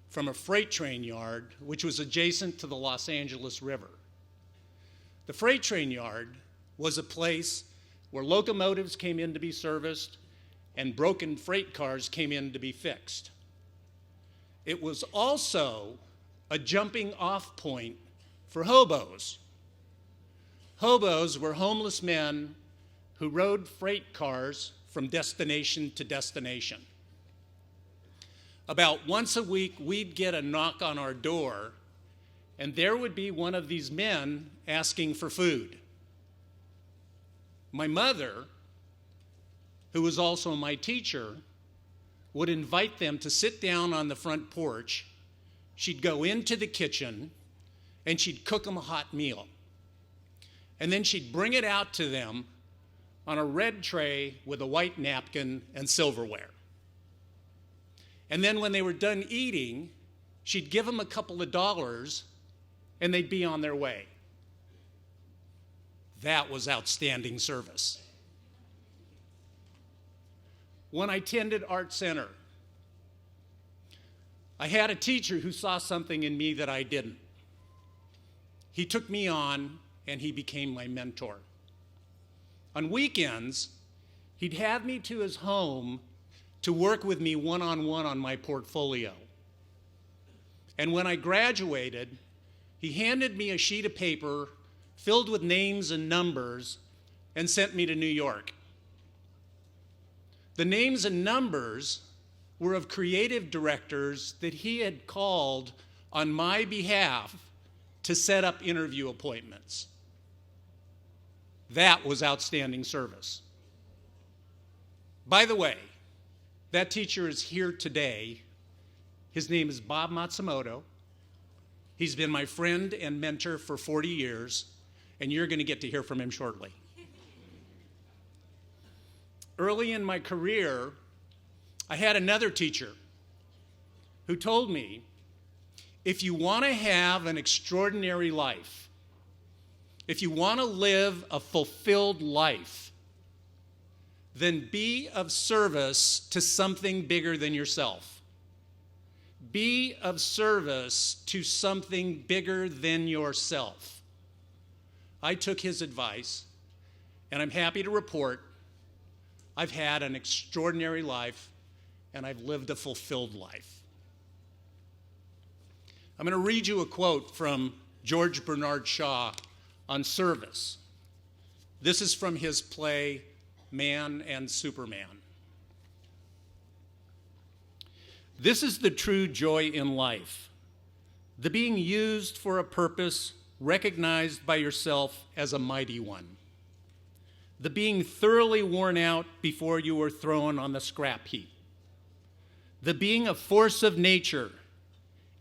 from a freight train yard, which was adjacent to the Los Angeles River. The freight train yard was a place where locomotives came in to be serviced and broken freight cars came in to be fixed. It was also a jumping off point for hobos. Hobos were homeless men who rode freight cars from destination to destination. About once a week, we'd get a knock on our door, and there would be one of these men asking for food. My mother, who was also my teacher, would invite them to sit down on the front porch. She'd go into the kitchen, and she'd cook them a hot meal. And then she'd bring it out to them on a red tray with a white napkin and silverware. And then when they were done eating, she'd give them a couple of dollars and they'd be on their way. That was outstanding service. When I attended Art Center, I had a teacher who saw something in me that I didn't. He took me on and he became my mentor. On weekends, he'd have me to his home to work with me one-on-one on my portfolio. And when I graduated, he handed me a sheet of paper filled with names and numbers and sent me to New York. The names and numbers were of creative directors that he had called on my behalf to set up interview appointments. That was outstanding service. By the way, that teacher is here today. His name is Bob Matsumoto. He's been my friend and mentor for 40 years, and you're going to get to hear from him shortly. Early in my career, I had another teacher who told me, if you want to have an extraordinary life, if you want to live a fulfilled life, then be of service to something bigger than yourself. Be of service to something bigger than yourself. I took his advice, and I'm happy to report I've had an extraordinary life, and I've lived a fulfilled life. I'm going to read you a quote from George Bernard Shaw on service. This is from his play, man and Superman. This is the true joy in life, the being used for a purpose recognized by yourself as a mighty one, the being thoroughly worn out before you were thrown on the scrap heap, the being a force of nature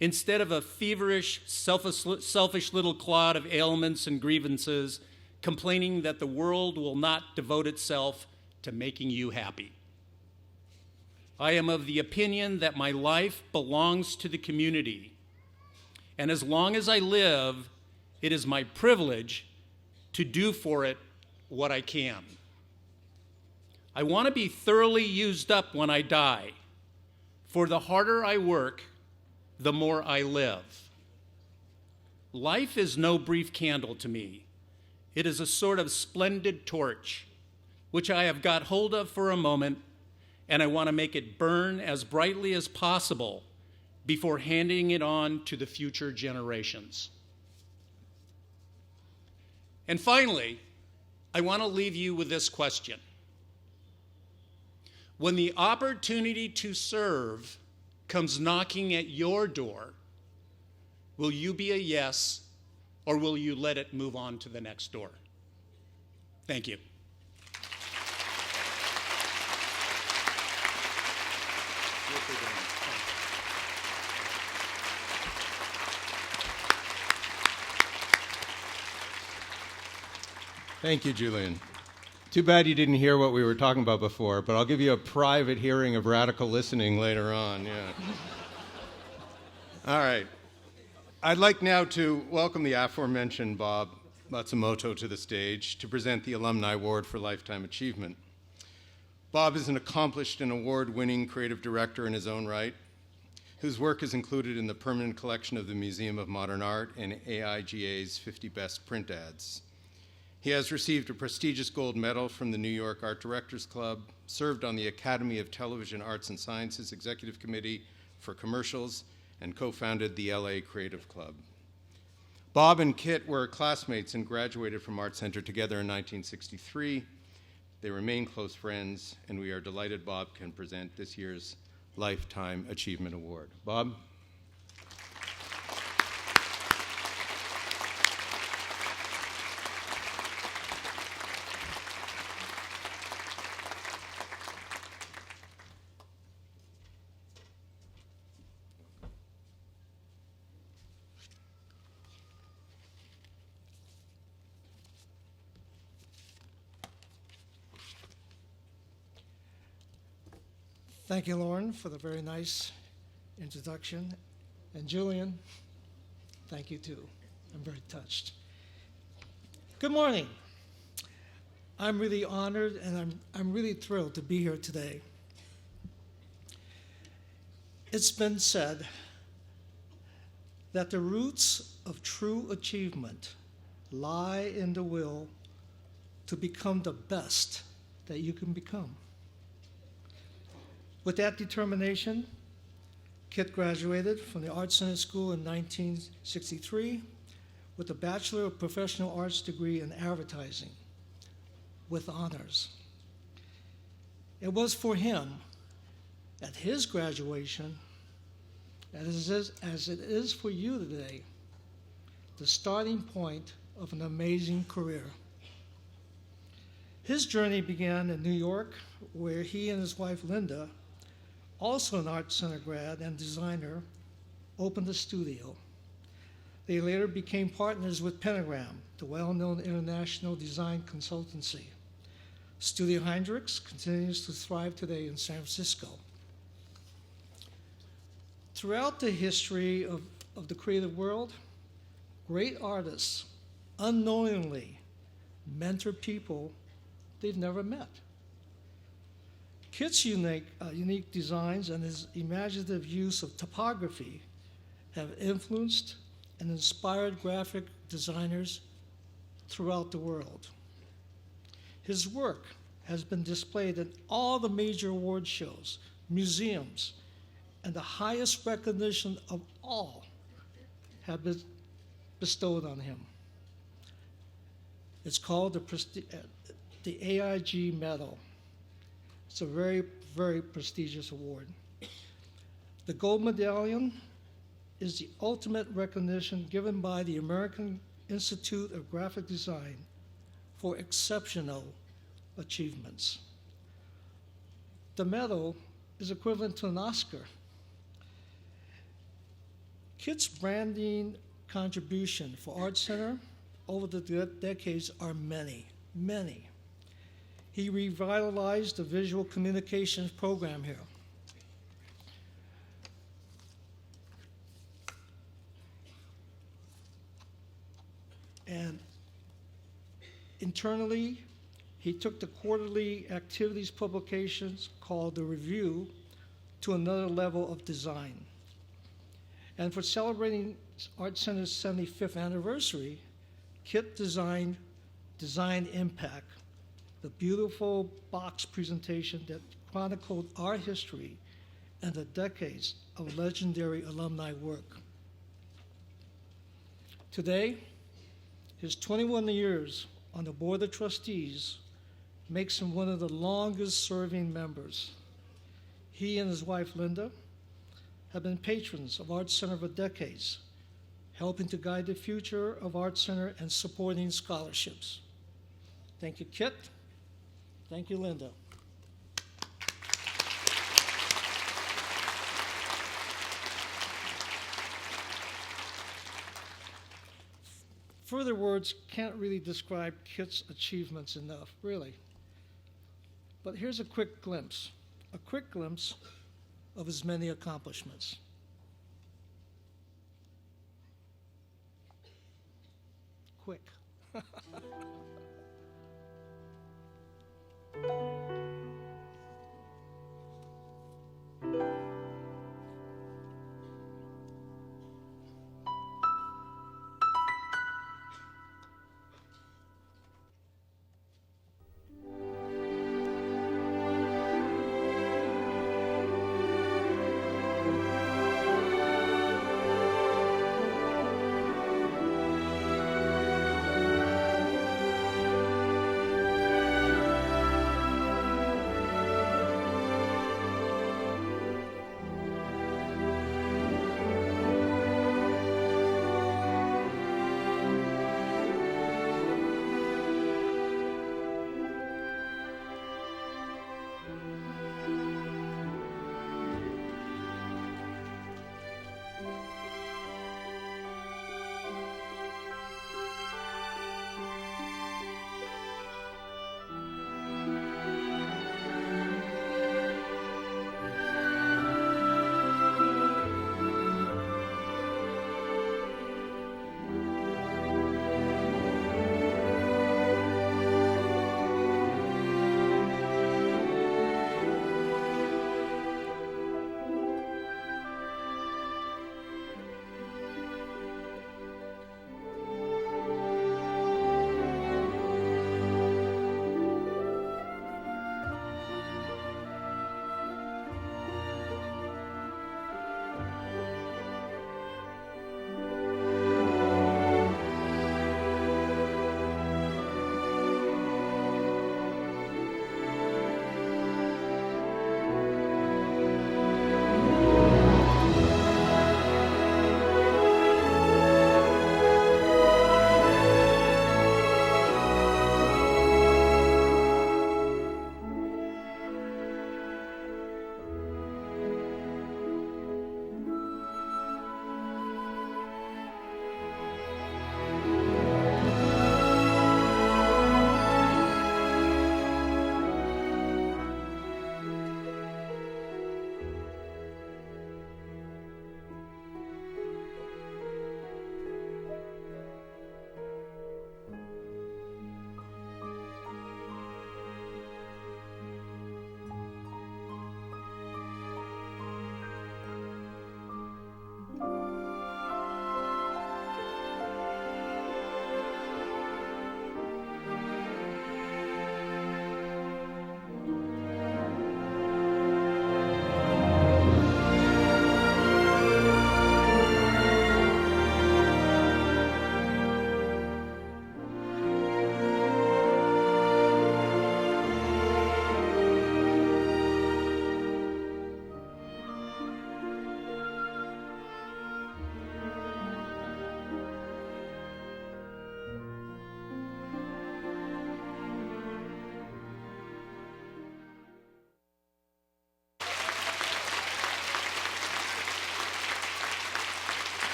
instead of a feverish, selfish little clod of ailments and grievances complaining that the world will not devote itself to making you happy. I am of the opinion that my life belongs to the community, and as long as I live, it is my privilege to do for it what I can. I want to be thoroughly used up when I die, for the harder I work, the more I live. Life is no brief candle to me. It is a sort of splendid torch, which I have got hold of for a moment, and I want to make it burn as brightly as possible before handing it on to the future generations. And finally, I want to leave you with this question. When the opportunity to serve comes knocking at your door, will you be a yes, or will you let it move on to the next door? Thank you. Thank you, Julian. Too bad you didn't hear what we were talking about before, but I'll give you a private hearing of radical listening later on, yeah. All right. I'd like now to welcome the aforementioned Bob Matsumoto to the stage to present the Alumni Award for Lifetime Achievement. Bob is an accomplished and award-winning creative director in his own right, whose work is included in the permanent collection of the Museum of Modern Art and AIGA's 50 Best Print Ads. He has received a prestigious gold medal from the New York Art Directors Club, served on the Academy of Television Arts and Sciences Executive Committee for Commercials, and co-founded the LA Creative Club. Bob and Kit were classmates and graduated from ArtCenter together in 1963. They remain close friends, and we are delighted Bob can present this year's Lifetime Achievement Award. Bob? Thank you, Lauren, for the very nice introduction. And Julian, thank you too. I'm very touched. Good morning. I'm really honored and I'm really thrilled to be here today. It's been said that the roots of true achievement lie in the will to become the best that you can become. With that determination, Kit graduated from the ArtCenter School in 1963 with a Bachelor of Professional Arts degree in advertising with honors. It was for him, at his graduation, as it is for you today, the starting point of an amazing career. His journey began in New York, where he and his wife, Linda, also an ArtCenter grad and designer, opened a studio. They later became partners with Pentagram, the well-known international design consultancy. Studio Heinrichs continues to thrive today in San Francisco. Throughout the history of the creative world, great artists unknowingly mentor people they've never met. Kit's unique designs and his imaginative use of topography have influenced and inspired graphic designers throughout the world. His work has been displayed in all the major award shows, museums, and the highest recognition of all have been bestowed on him. It's called the the AIG Medal. It's a very, very prestigious award. The gold medallion is the ultimate recognition given by the American Institute of Graphic Design for exceptional achievements. The medal is equivalent to an Oscar. Kit's branding contribution for Art Center over the decades are many, many. He revitalized the visual communications program here. And internally, he took the quarterly activities publications called The Review to another level of design. And for celebrating Art Center's 75th anniversary, Kit designed Design Impact, the beautiful box presentation that chronicled our history and the decades of legendary alumni work. Today, his 21 years on the Board of Trustees makes him one of the longest-serving members. He and his wife, Linda, have been patrons of Art Center for decades, helping to guide the future of Art Center and supporting scholarships. Thank you, Kit. Thank you, Linda. Further words can't really describe Kit's achievements enough, really. But here's a quick glimpse of his many accomplishments. Quick.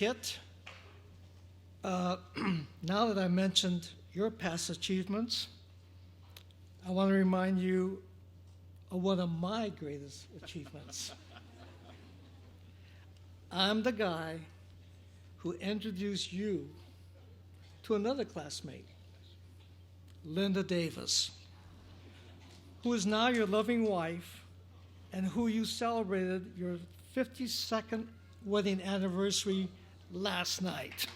Kit, now that I mentioned your past achievements, I want to remind you of one of my greatest achievements. I'm the guy who introduced you to another classmate, Linda Davis, who is now your loving wife and who you celebrated your 52nd wedding anniversary last night.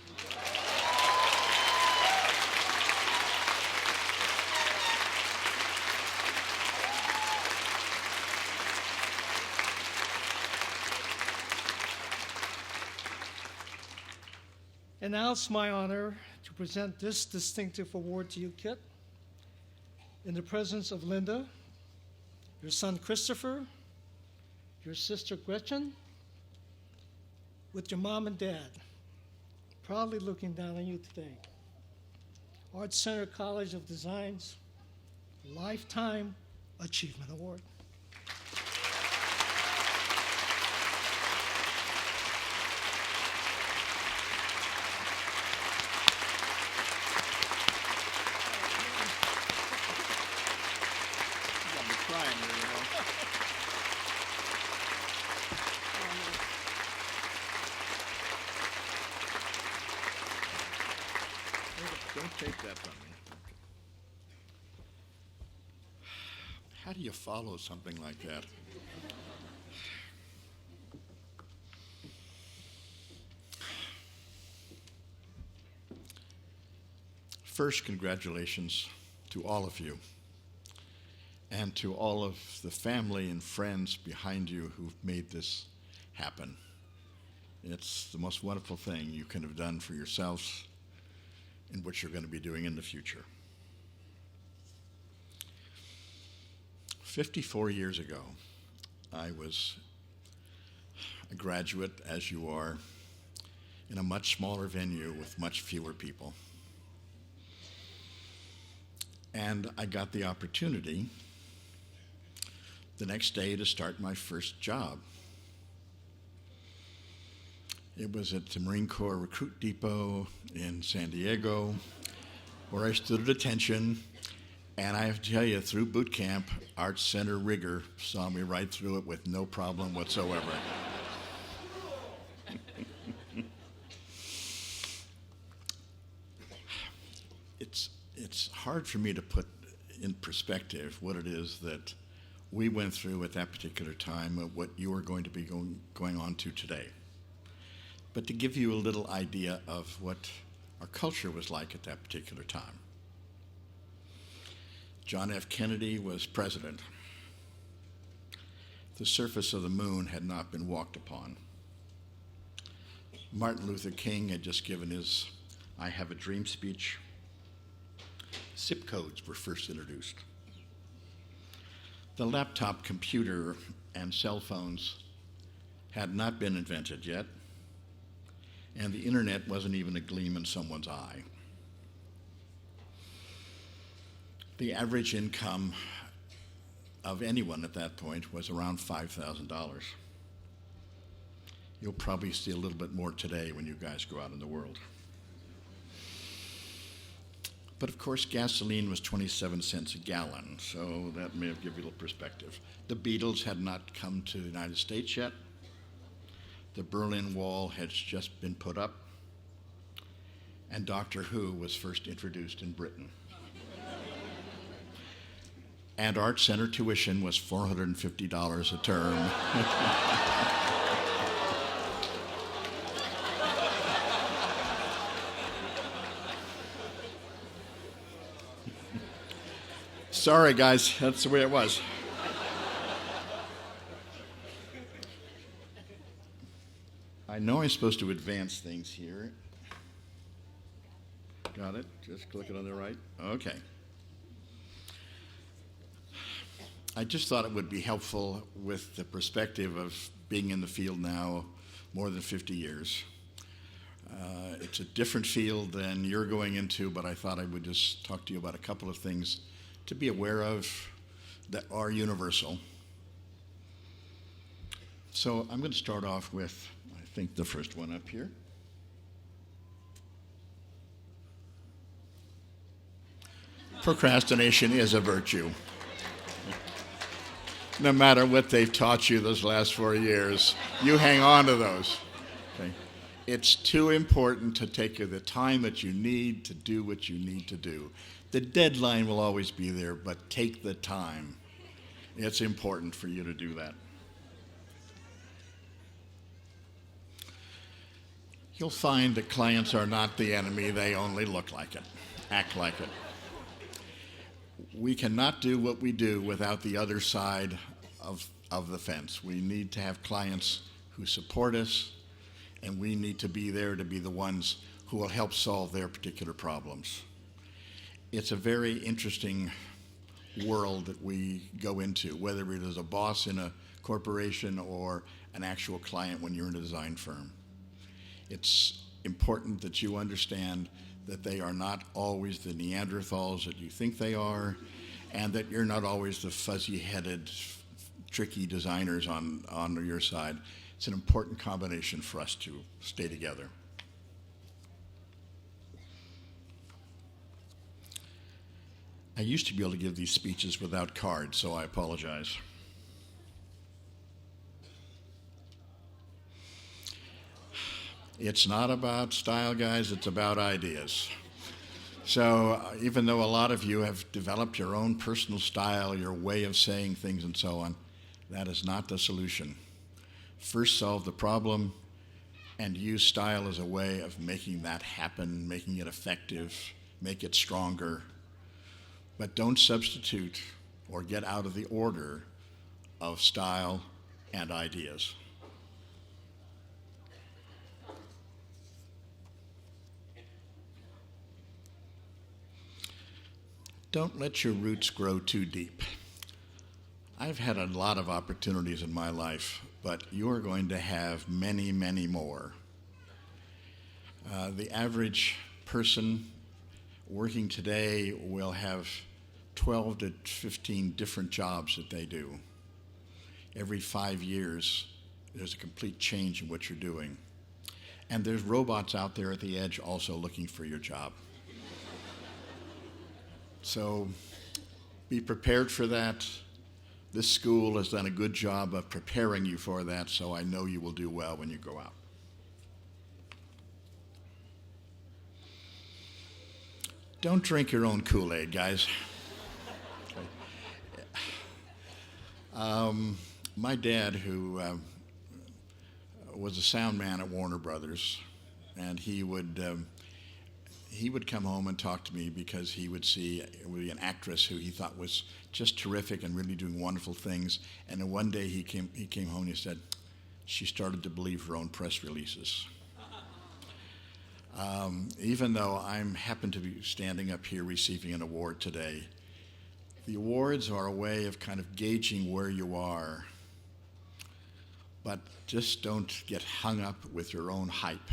And now it's my honor to present this distinctive award to you, Kit, in the presence of Linda, your son Christopher, your sister Gretchen, with your mom and dad, proudly looking down on you today. ArtCenter College of Design's Lifetime Achievement Award. Don't take that from me. How do you follow something like that? First, congratulations to all of you and to all of the family and friends behind you who've made this happen. It's the most wonderful thing you can have done for yourselves and what you're going to be doing in the future. 54 years ago, I was a graduate, as you are, in a much smaller venue with much fewer people. And I got the opportunity the next day to start my first job. It was at the Marine Corps Recruit Depot in San Diego, where I stood at attention, and I have to tell you, through boot camp, Art Center rigor saw me right through it with no problem whatsoever. It's hard for me to put in perspective what it is that we went through at that particular time of what you are going to be going on to today. But to give you a little idea of what our culture was like at that particular time. John F. Kennedy was president. The surface of the moon had not been walked upon. Martin Luther King had just given his I Have a Dream speech. Zip codes were first introduced. The laptop computer and cell phones had not been invented yet, and the internet wasn't even a gleam in someone's eye. The average income of anyone at that point was around $5,000. You'll probably see a little bit more today when you guys go out in the world. But of course, gasoline was 27 cents a gallon, so that may have given you a little perspective. The Beatles had not come to the United States yet. The Berlin Wall had just been put up, and Doctor Who was first introduced in Britain. And Art Center tuition was $450 a term. Sorry, guys, that's the way it was. I know I'm supposed to advance things here. Got it? Just click it on the right. Okay. I just thought it would be helpful with the perspective of being in the field now more than 50 years. It's a different field than you're going into, but I thought I would just talk to you about a couple of things to be aware of that are universal. So I'm going to start off with, I think, the first one up here. procrastination is a virtue. No matter what they've taught you those last 4 years, you hang on to those. Okay? It's too important to take the time that you need to do what you need to do. The deadline will always be there, but take the time. It's important for you to do that. You'll find that clients are not the enemy, they only look like it, act like it. We cannot do what we do without the other side of the fence. We need to have clients who support us, and we need to be there to be the ones who will help solve their particular problems. It's a very interesting world that we go into, whether it is a boss in a corporation or an actual client when you're in a design firm. It's important that you understand that they are not always the Neanderthals that you think they are, and that you're not always the fuzzy-headed, tricky designers on your side. It's an important combination for us to stay together. I used to be able to give these speeches without cards, so I apologize. It's not about style, guys, it's about ideas. So even though a lot of you have developed your own personal style, your way of saying things and so on, that is not the solution. First solve the problem and use style as a way of making that happen, making it effective, make it stronger. But don't substitute or get out of the order of style and ideas. Don't let your roots grow too deep. I've had a lot of opportunities in my life, but you're going to have many, many more. The average person working today will have 12 to 15 different jobs that they do. Every 5 years, there's a complete change in what you're doing. And there's robots out there at the edge also looking for your job. So be prepared for that. This school has done a good job of preparing you for that, so I know you will do well when you go out. Don't drink your own Kool-Aid, guys. My dad, who was a sound man at Warner Brothers, and he would come home and talk to me because he would see an actress who he thought was just terrific and really doing wonderful things. And then one day he came home and he said, she started to believe her own press releases. Even though I happen to be standing up here receiving an award today, the awards are a way of kind of gauging where you are. But just don't get hung up with your own hype.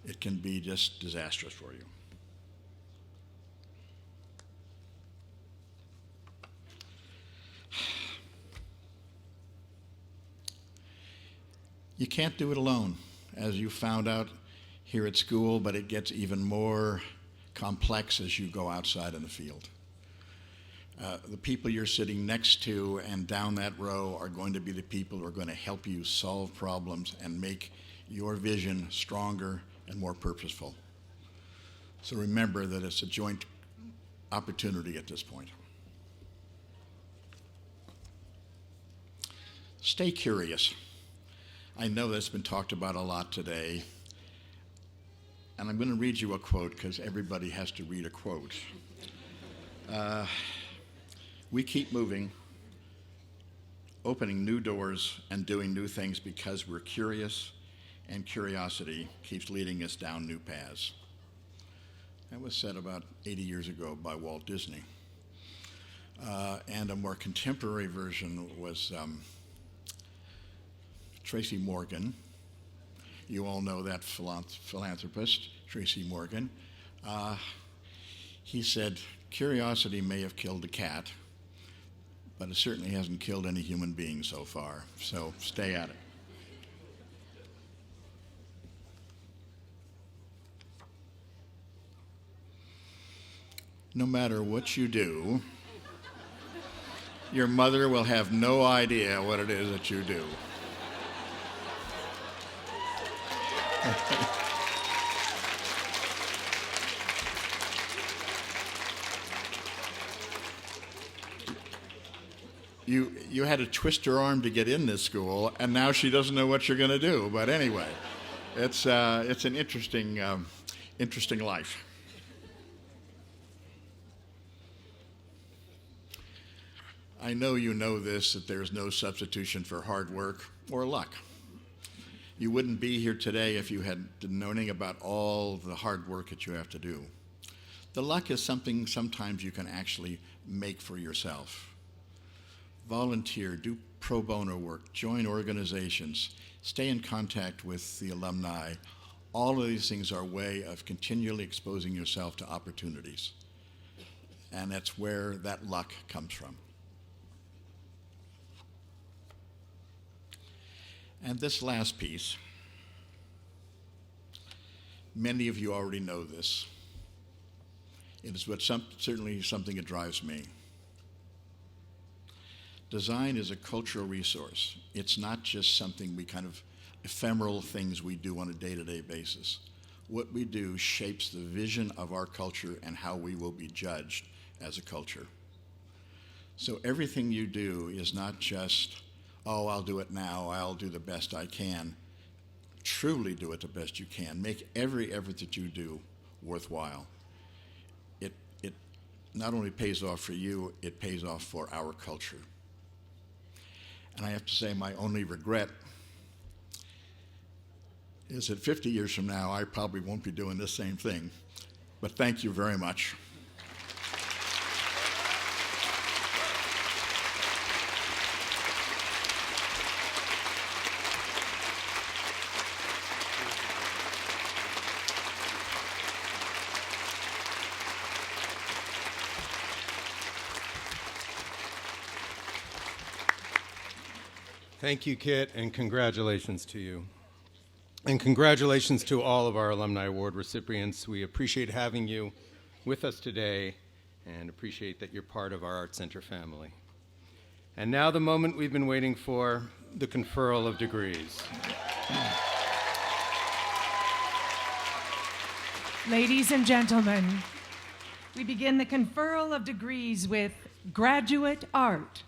It can be just disastrous for you. You can't do it alone, as you found out here at school, but it gets even more complex as you go outside in the field. The people you're sitting next to and down that row are going to be the people who are going to help you solve problems and make your vision stronger and more purposeful. So remember that it's a joint opportunity at this point. Stay curious. I know that's been talked about a lot today, and I'm going to read you a quote because everybody has to read a quote. We keep moving, opening new doors and doing new things because we're curious, and curiosity keeps leading us down new paths. That was said about 80 years ago by Walt Disney. And a more contemporary version was Tracy Morgan. You all know that philanthropist, Tracy Morgan. He said, curiosity may have killed a cat, but it certainly hasn't killed any human being so far. So stay at it. no matter what you do, your mother will have no idea what it is that you do. You had to twist her arm to get in this school, and now she doesn't know what you're going to do. But anyway, it's an interesting life. I know you know this, that there's no substitution for hard work or luck. You wouldn't be here today if you had known about all the hard work that you have to do. The luck is something sometimes you can actually make for yourself. Volunteer, do pro bono work, join organizations, stay in contact with the alumni. All of these things are a way of continually exposing yourself to opportunities. And that's where that luck comes from. And this last piece, many of you already know this. It is certainly something that drives me. Design is a cultural resource. It's not just something we kind of ephemeral things we do on a day-to-day basis. What we do shapes the vision of our culture and how we will be judged as a culture. So everything you do is not just, oh, I'll do it now, I'll do the best I can. Truly do it the best you can. Make every effort that you do worthwhile. It not only pays off for you, it pays off for our culture. And I have to say, my only regret is that 50 years from now, I probably won't be doing this same thing. But thank you very much. Thank you, Kit, and congratulations to you. And congratulations to all of our Alumni Award recipients. We appreciate having you with us today and appreciate that you're part of our Art Center family. And now the moment we've been waiting for, the conferral of degrees. Ladies and gentlemen, we begin the conferral of degrees with graduate art.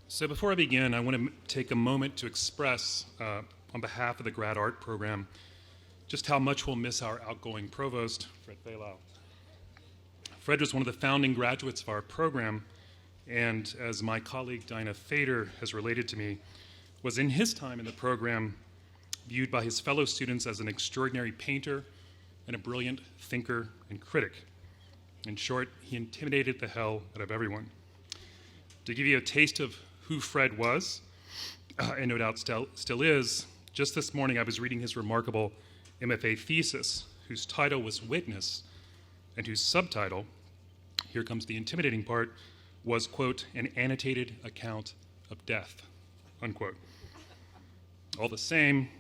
So before I begin, I want to take a moment to express, on behalf of the grad art program, just how much we'll miss our outgoing provost, Fred Fehlau. Fred was one of the founding graduates of our program, and as my colleague Dinah Fader has related to me, was in his time in the program viewed by his fellow students as an extraordinary painter and a brilliant thinker and critic. In short, he intimidated the hell out of everyone. To give you a taste of who Fred was, and no doubt still is, just this morning I was reading his remarkable MFA thesis, whose title was Witness, and whose subtitle, here comes the intimidating part, was, quote, an annotated account of death, unquote. All the same,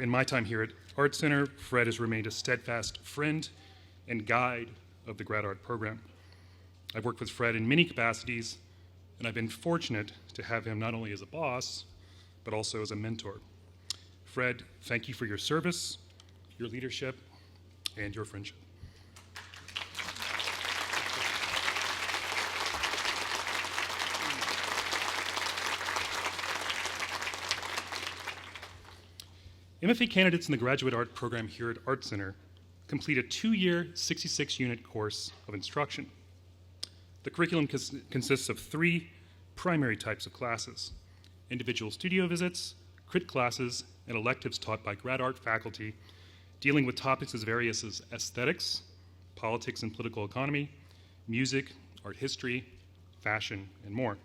in my time here at Art Center, Fred has remained a steadfast friend and guide of the grad art program. I've worked with Fred in many capacities, and I've been fortunate to have him not only as a boss, but also as a mentor. Fred, thank you for your service, your leadership, and your friendship. MFA candidates in the graduate art program here at Art Center complete a 2-year, 66-unit course of instruction. The curriculum consists of 3 primary types of classes: individual studio visits, crit classes, and electives taught by grad art faculty dealing with topics as various as aesthetics, politics and political economy, music, art history, fashion, and more.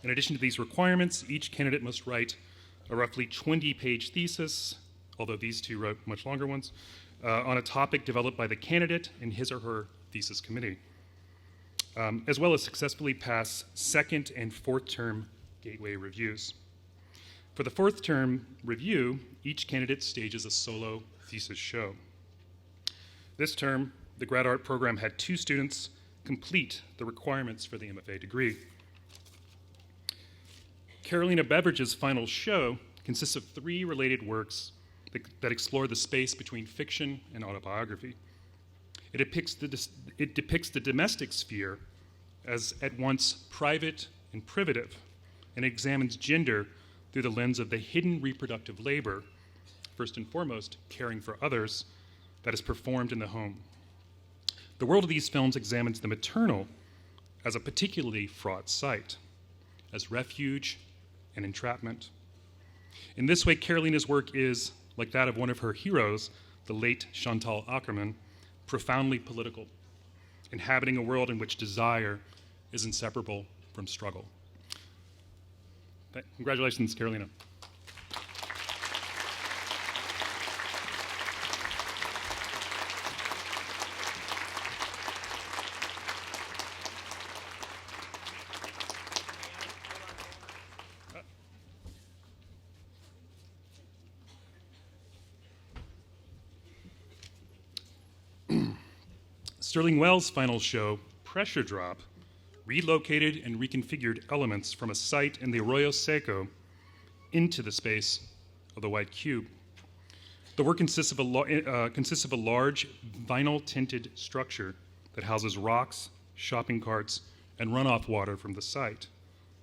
In addition to these requirements, each candidate must write a roughly 20-page thesis, although these 2 wrote much longer ones, on a topic developed by the candidate and his or her thesis committee. as well as successfully pass second and fourth term Gateway reviews. For the fourth term review, each candidate stages a solo thesis show. This term, the grad art program had 2 students complete the requirements for the MFA degree. Carolina Beveridge's final show consists of 3 related works that explore the space between fiction and autobiography. It depicts the domestic sphere as at once private and privative, and examines gender through the lens of the hidden reproductive labor, first and foremost, caring for others, that is performed in the home. The world of these films examines the maternal as a particularly fraught site, as refuge and entrapment. In this way, Carolina's work is, like that of one of her heroes, the late Chantal Akerman, profoundly political, inhabiting a world in which desire is inseparable from struggle. Congratulations, Carolina. Sterling Wells' final show, Pressure Drop, relocated and reconfigured elements from a site in the Arroyo Seco into the space of the White Cube. The work consists of a large vinyl-tinted structure that houses rocks, shopping carts, and runoff water from the site,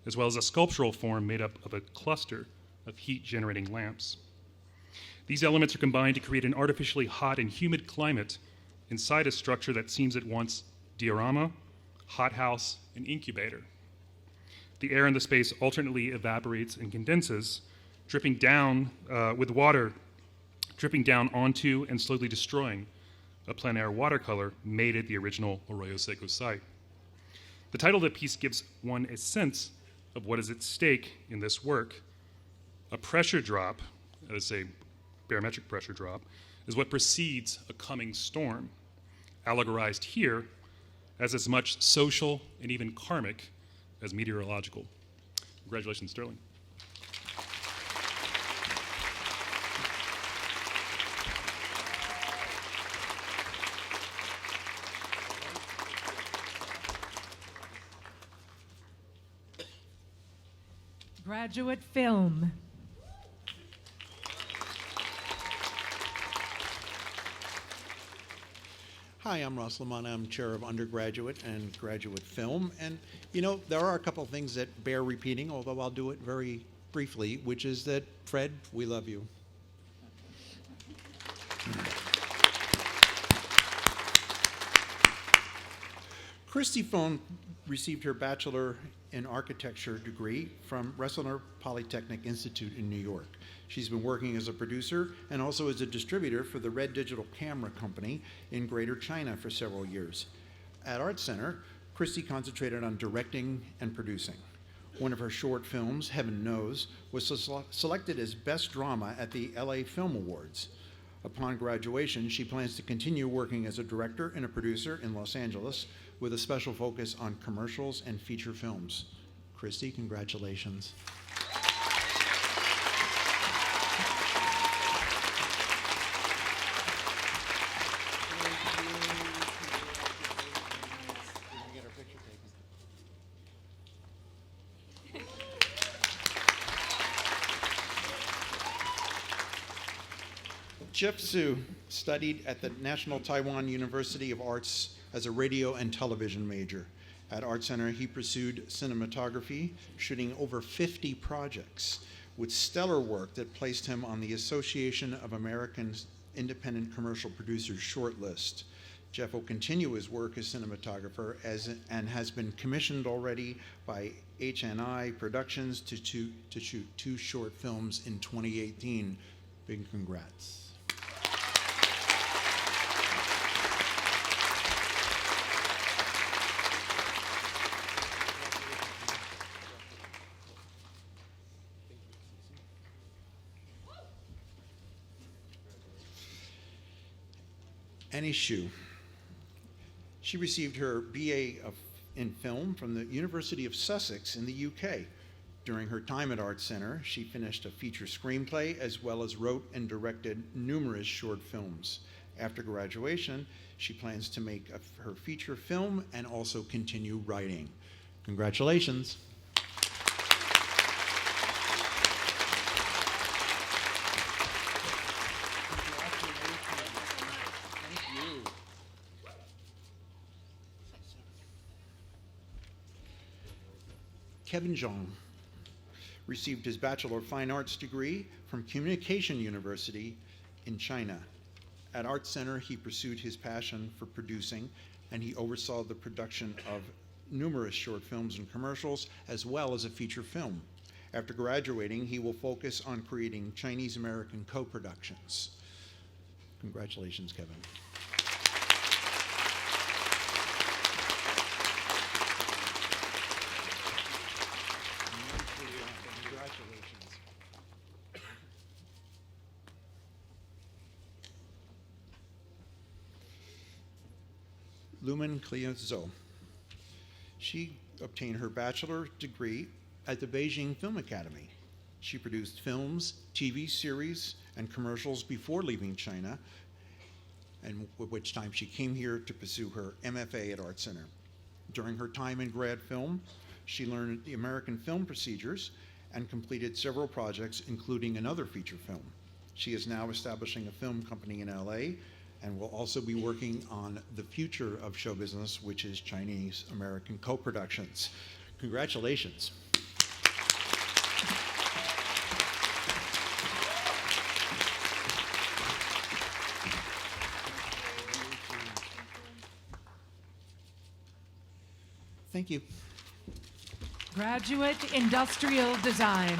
as well as a sculptural form made up of a cluster of heat-generating lamps. These elements are combined to create an artificially hot and humid climate inside a structure that seems at once diorama, hothouse, and incubator. The air in the space alternately evaporates and condenses, dripping down with water, dripping down onto and slowly destroying a plein air watercolor made at the original Arroyo Seco site. The title of the piece gives one a sense of what is at stake in this work. A pressure drop, that is a barometric pressure drop, is what precedes a coming storm, allegorized here as much social and even karmic as meteorological. Congratulations, Sterling. Graduate film. Hi, I'm Ross Lamont. I'm chair of undergraduate and graduate film. And, you know, there are a couple of things that bear repeating, although I'll do it very briefly, which is that, Fred, we love you. Christy Fohn received her Bachelor in Architecture degree from Rensselaer Polytechnic Institute in New York. She's been working as a producer and also as a distributor for the Red Digital Camera Company in Greater China for several years. At ArtCenter, Christy concentrated on directing and producing. One of her short films, Heaven Knows, was selected as Best Drama at the LA Film Awards. Upon graduation, she plans to continue working as a director and a producer in Los Angeles with a special focus on commercials and feature films. Christy, congratulations. Jeff Su studied at the National Taiwan University of Arts as a radio and television major. At ArtCenter, he pursued cinematography, shooting over 50 projects, with stellar work that placed him on the Association of American Independent Commercial Producers shortlist. Jeff will continue his work as cinematographer and has been commissioned already by HNI Productions to shoot 2 short films in 2018. Big congrats. Annie Shu. She received her BA of in film from the University of Sussex in the UK. During her time at ArtCenter, she finished a feature screenplay as well as wrote and directed numerous short films. After graduation, she plans to make her feature film and also continue writing. Congratulations. Kevin Zhang received his Bachelor of Fine Arts degree from Communication University in China. At ArtCenter, he pursued his passion for producing, and he oversaw the production of numerous short films and commercials, as well as a feature film. After graduating, he will focus on creating Chinese-American co-productions. Congratulations, Kevin. Lumen Clio. She obtained her bachelor degree at the Beijing Film Academy. She produced films, TV series, and commercials before leaving China, and at which time she came here to pursue her MFA at ArtCenter. During her time in grad film, she learned the American film procedures and completed several projects, including another feature film. She is now establishing a film company in LA and will also be working on the future of show business, which is Chinese-American co-productions. Congratulations. Thank you. Graduate Industrial Design.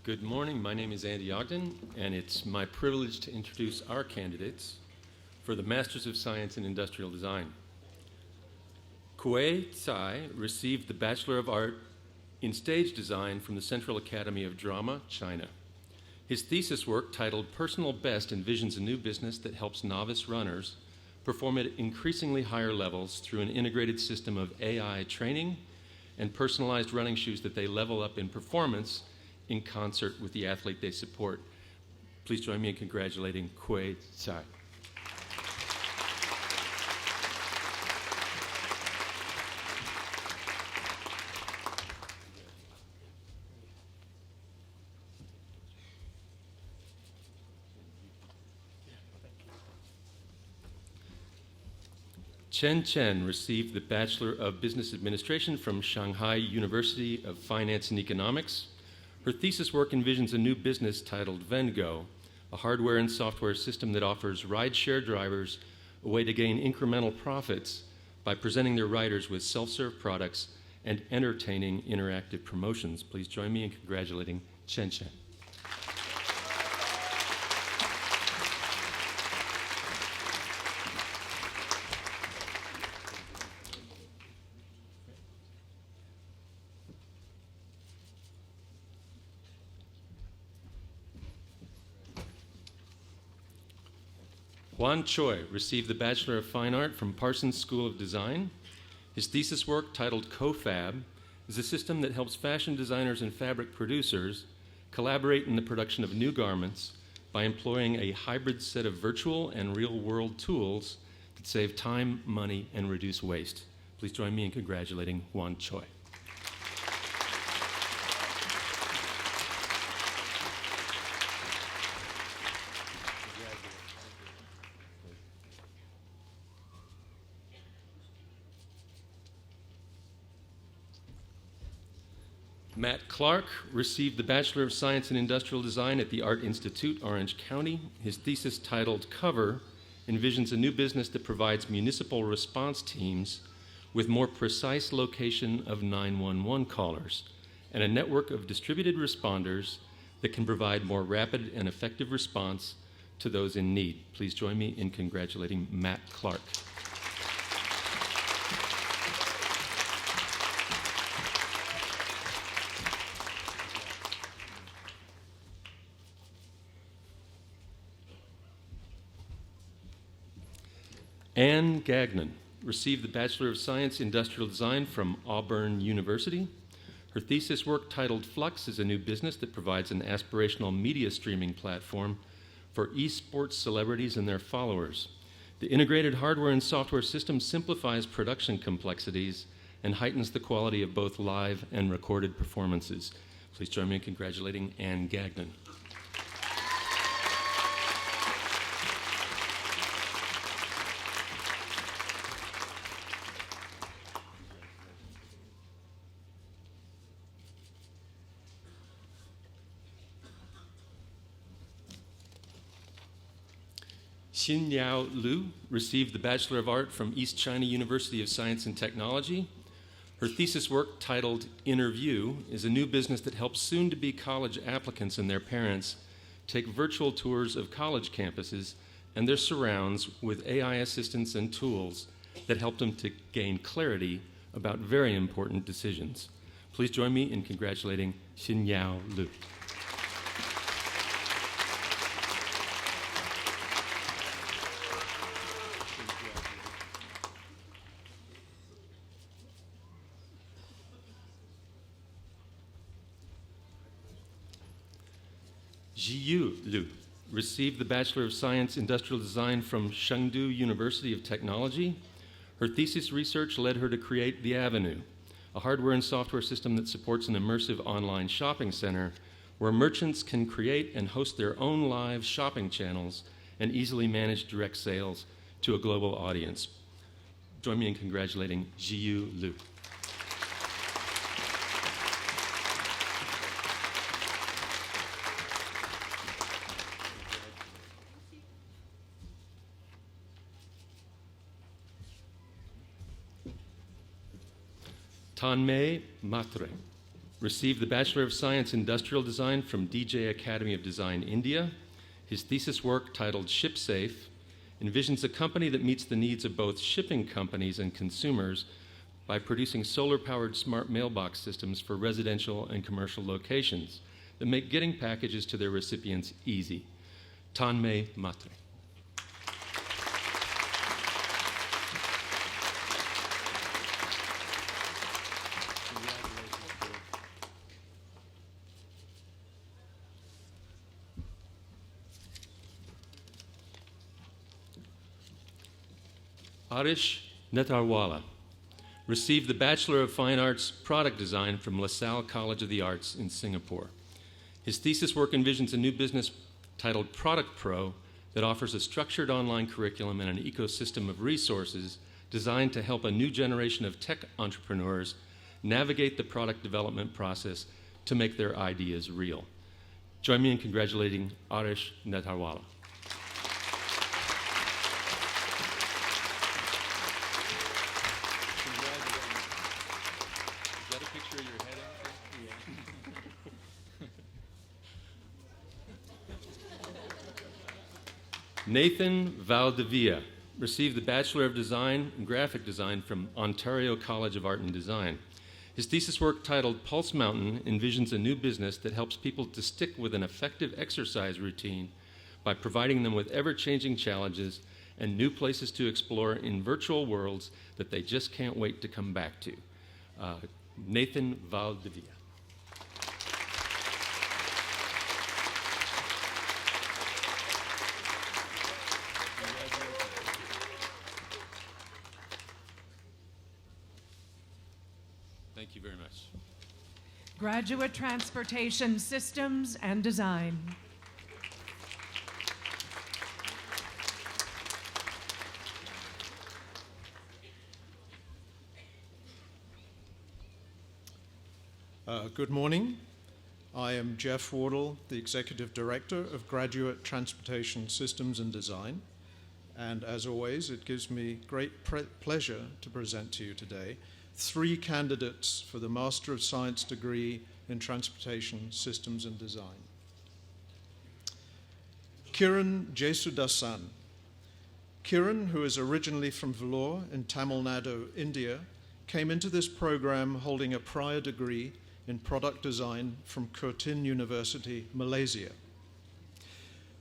Good morning. My name is Andy Ogden, and it's my privilege to introduce our candidates for the Masters of Science in Industrial Design. Kuei Tsai received the Bachelor of Art in Stage Design from the Central Academy of Drama, China. His thesis work, titled Personal Best, envisions a new business that helps novice runners perform at increasingly higher levels through an integrated system of AI training and personalized running shoes that they level up in performance in concert with the athlete they support. Please join me in congratulating Kuei Tsai. Chen Chen received the Bachelor of Business Administration from Shanghai University of Finance and Economics. Her thesis work envisions a new business titled Vengo, a hardware and software system that offers ride-share drivers a way to gain incremental profits by presenting their riders with self-serve products and entertaining interactive promotions. Please join me in congratulating Chen Chen. Juan Choi received the Bachelor of Fine Art from Parsons School of Design. His thesis work, titled CoFab, is a system that helps fashion designers and fabric producers collaborate in the production of new garments by employing a hybrid set of virtual and real-world tools that save time, money, and reduce waste. Please join me in congratulating Juan Choi. Matt Clark received the Bachelor of Science in Industrial Design at the Art Institute, Orange County. His thesis, titled Cover, envisions a new business that provides municipal response teams with more precise location of 911 callers and a network of distributed responders that can provide more rapid and effective response to those in need. Please join me in congratulating Matt Clark. Anne Gagnon received the Bachelor of Science Industrial Design from Auburn University. Her thesis work, titled Flux, is a new business that provides an aspirational media streaming platform for esports celebrities and their followers. The integrated hardware and software system simplifies production complexities and heightens the quality of both live and recorded performances. Please join me in congratulating Anne Gagnon. Xinyao Liu received the Bachelor of Art from East China University of Science and Technology. Her thesis work, titled Interview, is a new business that helps soon-to-be college applicants and their parents take virtual tours of college campuses and their surrounds with AI assistants and tools that help them to gain clarity about very important decisions. Please join me in congratulating Xinyao Liu. Jiyu Liu received the Bachelor of Science Industrial Design from Chengdu University of Technology. Her thesis research led her to create The Avenue, a hardware and software system that supports an immersive online shopping center where merchants can create and host their own live shopping channels and easily manage direct sales to a global audience. Join me in congratulating Jiyu Liu. Tanmay Matre received the Bachelor of Science Industrial Design from DJ Academy of Design, India. His thesis work, titled ShipSafe, envisions a company that meets the needs of both shipping companies and consumers by producing solar-powered smart mailbox systems for residential and commercial locations that make getting packages to their recipients easy. Tanmay Matre. Arish Netarwala received the Bachelor of Fine Arts Product Design from LaSalle College of the Arts in Singapore. His thesis work envisions a new business titled Product Pro that offers a structured online curriculum and an ecosystem of resources designed to help a new generation of tech entrepreneurs navigate the product development process to make their ideas real. Join me in congratulating Arish Netarwala. Nathan Valdivia received the Bachelor of Design in Graphic Design from Ontario College of Art and Design. His thesis work, titled Pulse Mountain, envisions a new business that helps people to stick with an effective exercise routine by providing them with ever-changing challenges and new places to explore in virtual worlds that they just can't wait to come back to. Nathan Valdivia. Thank you very much. Graduate Transportation Systems and Design. Good morning. I am Jeff Wardle, the Executive Director of Graduate Transportation Systems and Design. And as always, it gives me great pleasure to present to you today 3 candidates for the Master of Science degree in Transportation Systems and Design. Kiran Jesudasan. Kiran, who is originally from Vellore in Tamil Nadu, India, came into this program holding a prior degree in product design from Curtin University, Malaysia.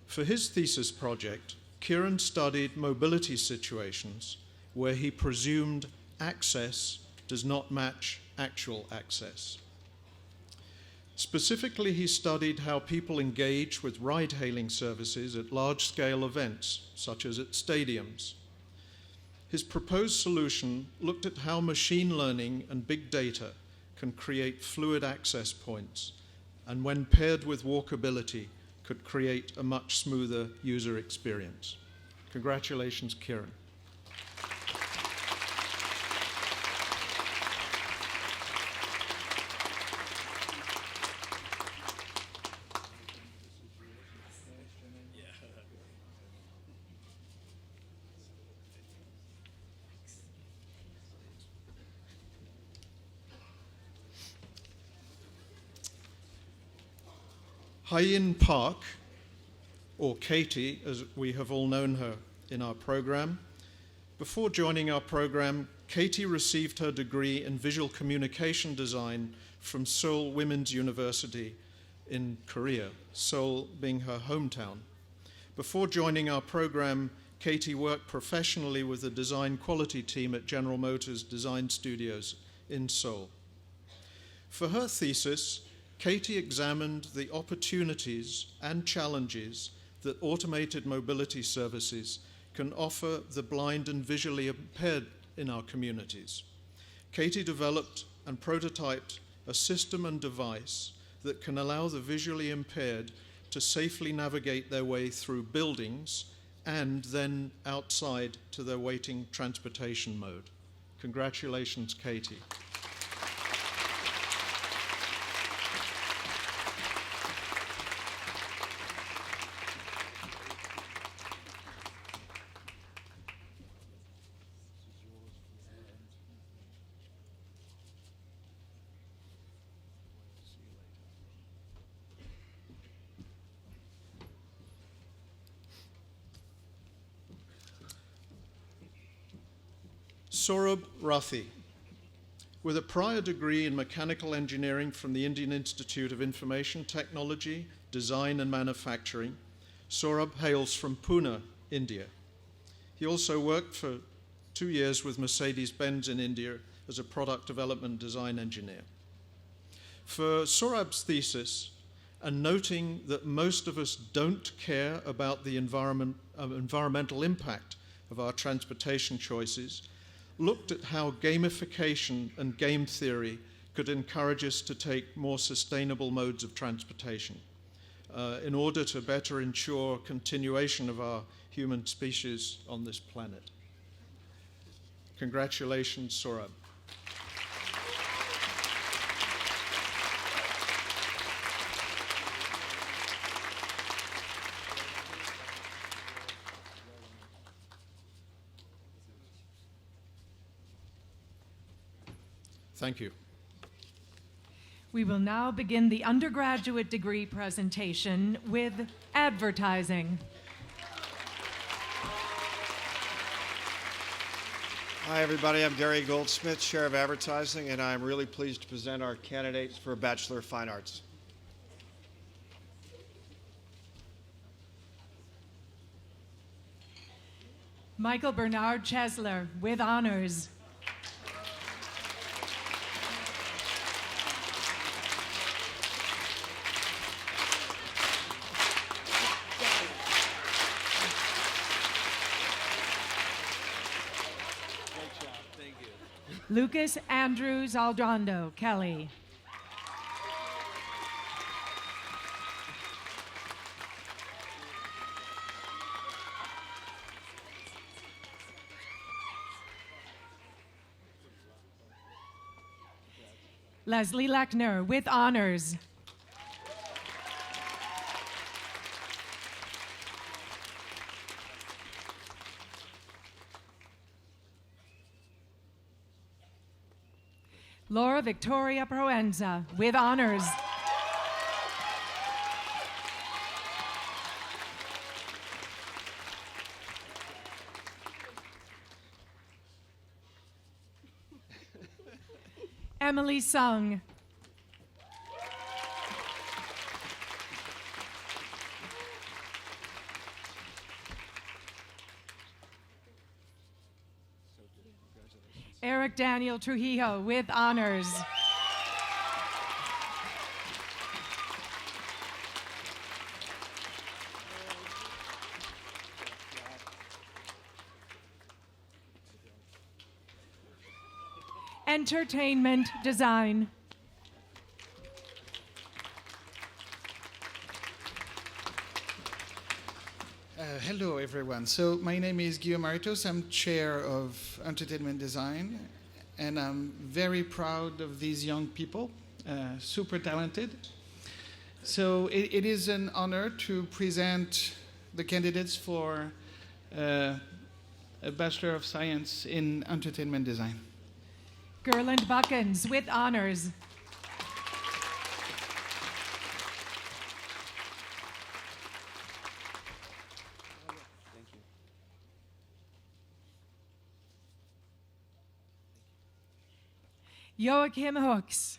For his thesis project, Kieran studied mobility situations where he presumed access does not match actual access. Specifically, he studied how people engage with ride-hailing services at large-scale events, such as at stadiums. His proposed solution looked at how machine learning and big data can create fluid access points, and when paired with walkability, could create a much smoother user experience. Congratulations, Kieran. Hyein Park, or Katie, as we have all known her in our program. Before joining our program, Katie received her degree in visual communication design from Seoul Women's University in Korea, Seoul being her hometown. Before joining our program, Katie worked professionally with the design quality team at General Motors Design Studios in Seoul. For her thesis, Katie examined the opportunities and challenges that automated mobility services can offer the blind and visually impaired in our communities. Katie developed and prototyped a system and device that can allow the visually impaired to safely navigate their way through buildings and then outside to their waiting transportation mode. Congratulations, Katie. Saurabh Rathi, with a prior degree in mechanical engineering from the Indian Institute of Information Technology, Design and Manufacturing, Saurabh hails from Pune, India. He also worked for 2 years with Mercedes-Benz in India as a product development design engineer. For Saurabh's thesis, and noting that most of us don't care about the environmental impact of our transportation choices, looked at how gamification and game theory could encourage us to take more sustainable modes of transportation in order to better ensure continuation of our human species on this planet. Congratulations, Saurabh. Thank you. We will now begin the undergraduate degree presentation with advertising. Hi, everybody. I'm Gary Goldsmith, Chair of Advertising, and I'm really pleased to present our candidates for Bachelor of Fine Arts. Michael Bernard Chesler, with honors. Lucas Andrews Aldrando, Kelly. Leslie Lechner, with honors. Laura Victoria Proenza, with honors. Emily Sung. Eric Daniel Trujillo with honors. Entertainment design. Hello, everyone. So my name is Guillaume Maritos. I'm chair of entertainment design, and I'm very proud of these young people, super talented. So it is an honor to present the candidates for a Bachelor of Science in Entertainment Design. Gerland Buckens with honors. Joachim Hooks.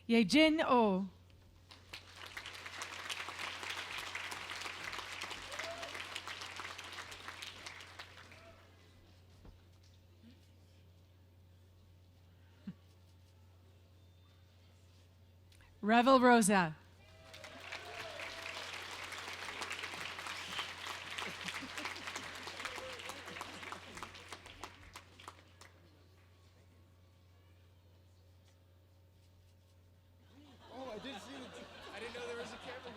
Yejin Oh. Revel Rosa. Oh, I did see it. I didn't know there was a camera.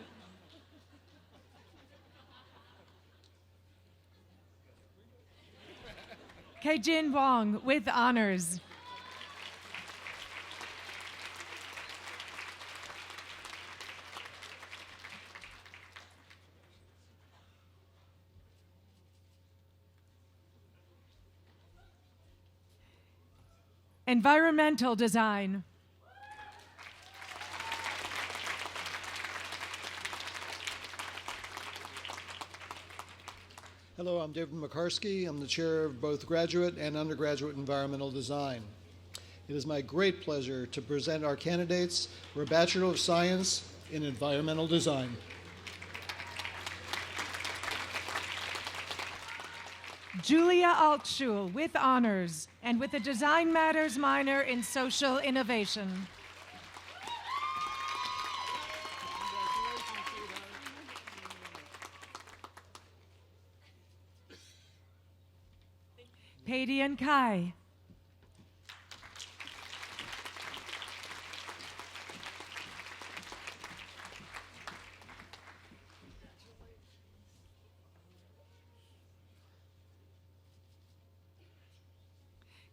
Keijin Wong with honors. Environmental design. Hello, I'm David McCarskey. I'm the chair of both graduate and undergraduate environmental design. It is my great pleasure to present our candidates for a Bachelor of Science in Environmental Design. Julia Altschul with honors and with a Design Matters minor in social innovation. Padian Kai.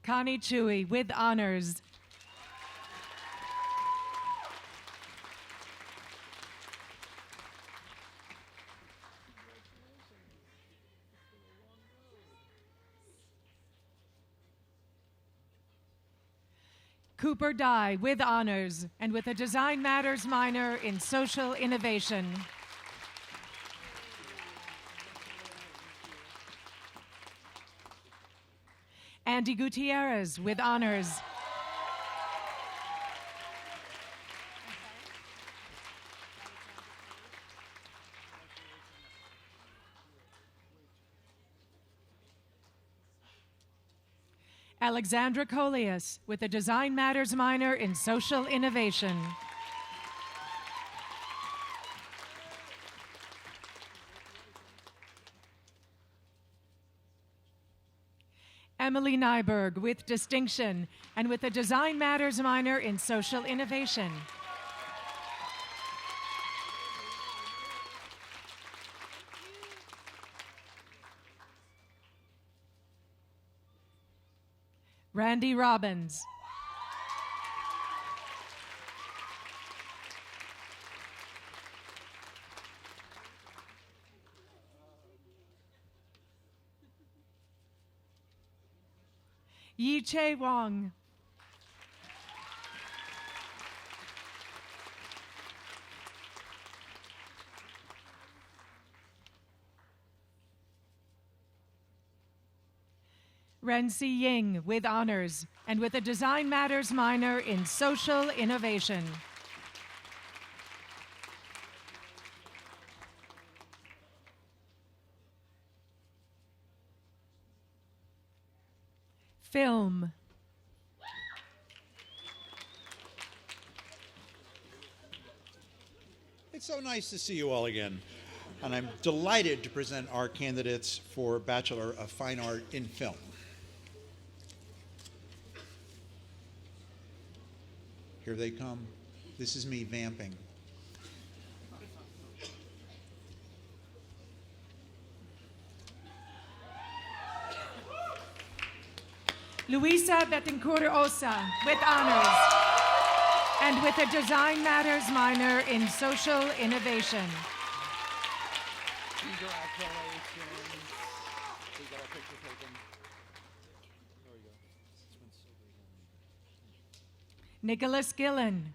Connie Chewy with honors. Cooper Dye with honors and with a Design Matters minor in social innovation. Andy Gutierrez with honors. Alexandra Colias with a Design Matters minor in social innovation. Emily Nyberg with distinction and with a Design Matters minor in social innovation. Randy Robbins. Yi Che Wong. Ren Si Ying with honors and with a Design Matters minor in Social Innovation. Film. It's so nice to see you all again. And I'm delighted to present our candidates for Bachelor of Fine Art in Film. Here they come. This is me vamping. Luisa Betancourt Osa with honors and with a Design Matters minor in Social Innovation. Congratulations. We got our picture taken. There we go. This one's so big. Nicholas Gillen.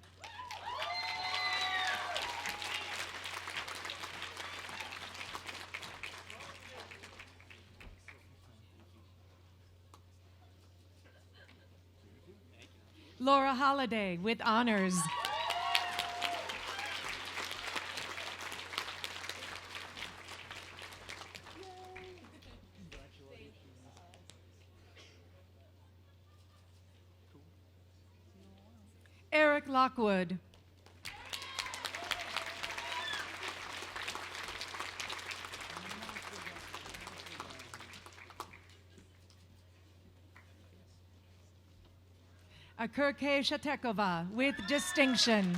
Laura Holliday with honors. Eric Lockwood. Akurke Shatekova with distinction.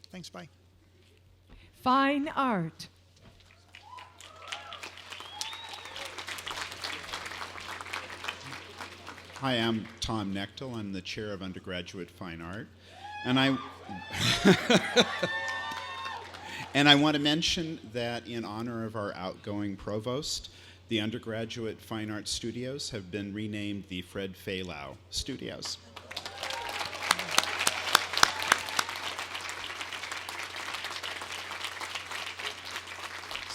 Thanks, bye. Fine art. Hi, I'm Tom Nechtel. I'm the chair of Undergraduate Fine Art. And I want to mention that in honor of our outgoing provost, the Undergraduate Fine Art Studios have been renamed the Fred Faylau Studios.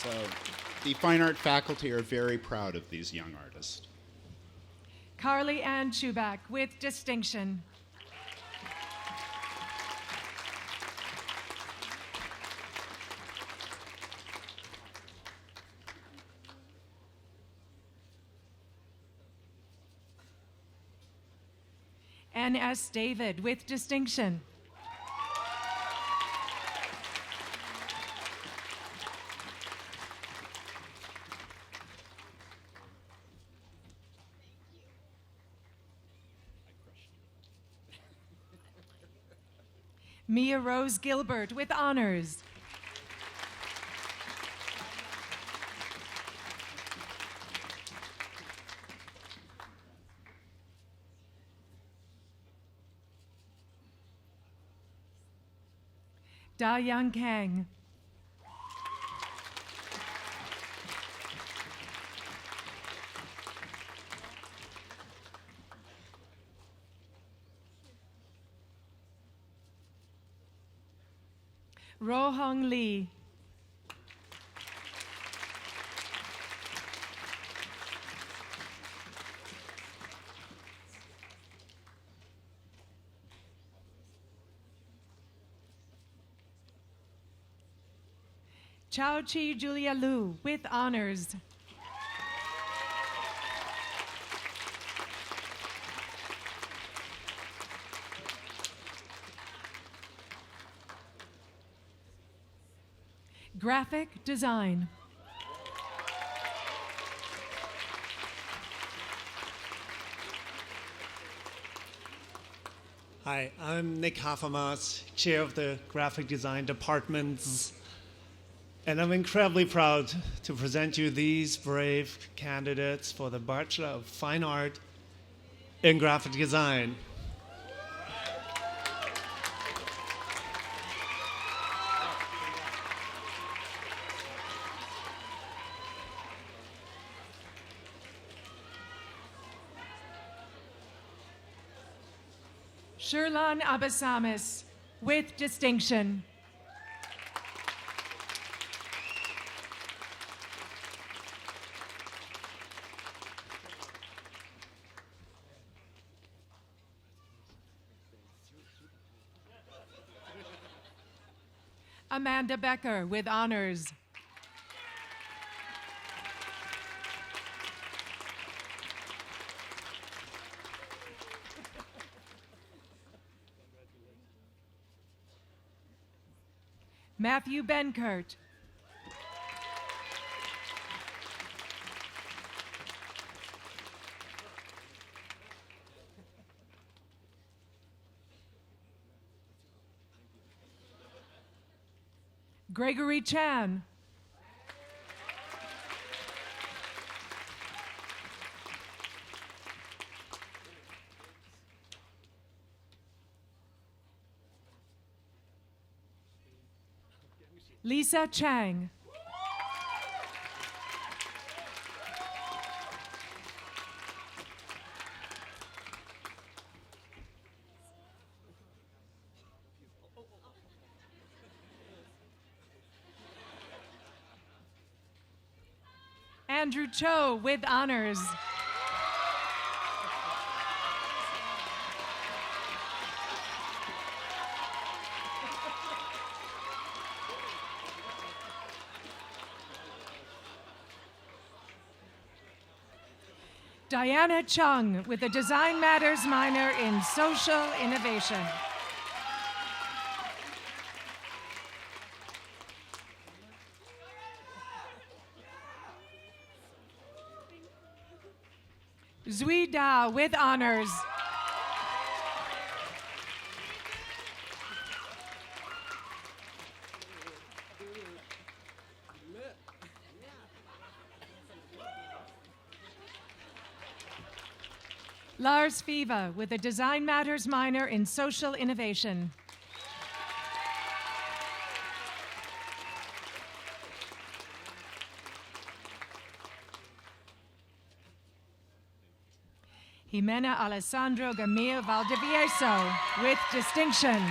So the fine art faculty are very proud of these young artists. Carly Ann Chubak with distinction. N.S. David with distinction. Mia Rose Gilbert with honors. Da Young Kang. Ro Hong Lee. Chao Chi Julia Liu with honors. Graphic design. Hi, I'm Nick Hafermas, chair of the graphic design departments, and I'm incredibly proud to present you these brave candidates for the Bachelor of Fine Art in Graphic Design. Sherlan Abasamis. with distinction. Amanda Becker with honors. Matthew Benkert. Gregory Chan. Lisa Chang. Andrew Cho with honors. Diana Chung with a Design Matters minor in Social Innovation. Zui Da with honors. Lars Fiva with a Design Matters minor in Social Innovation. Jimena Alessandro Gamil Valdivieso with distinction.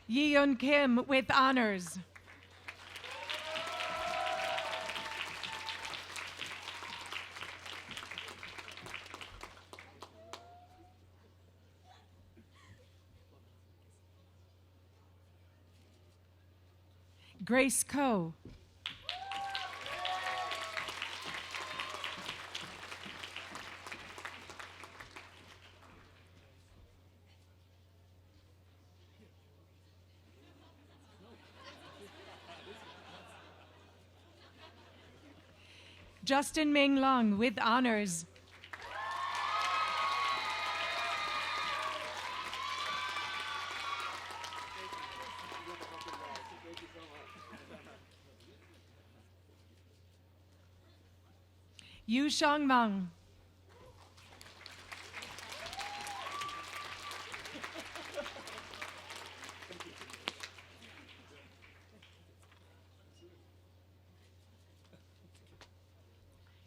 Yeon Kim with honors. Grace Ko. Justin Ming Long with honors. Yu Shang Meng.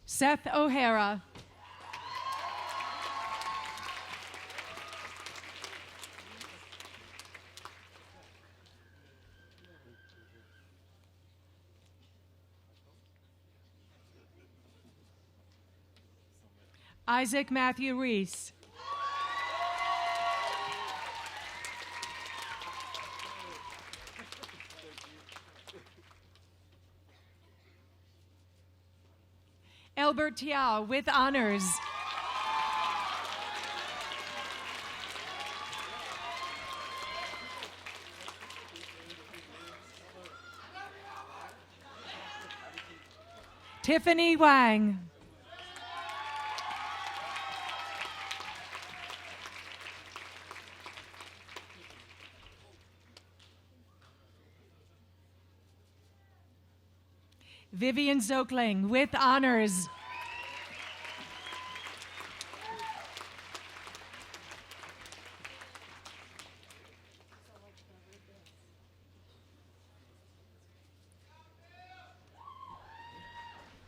Seth O'Hara. Isaac Matthew Reese. Albert Tiao with honors. Tiffany Wang. Vivian Zokling with honors.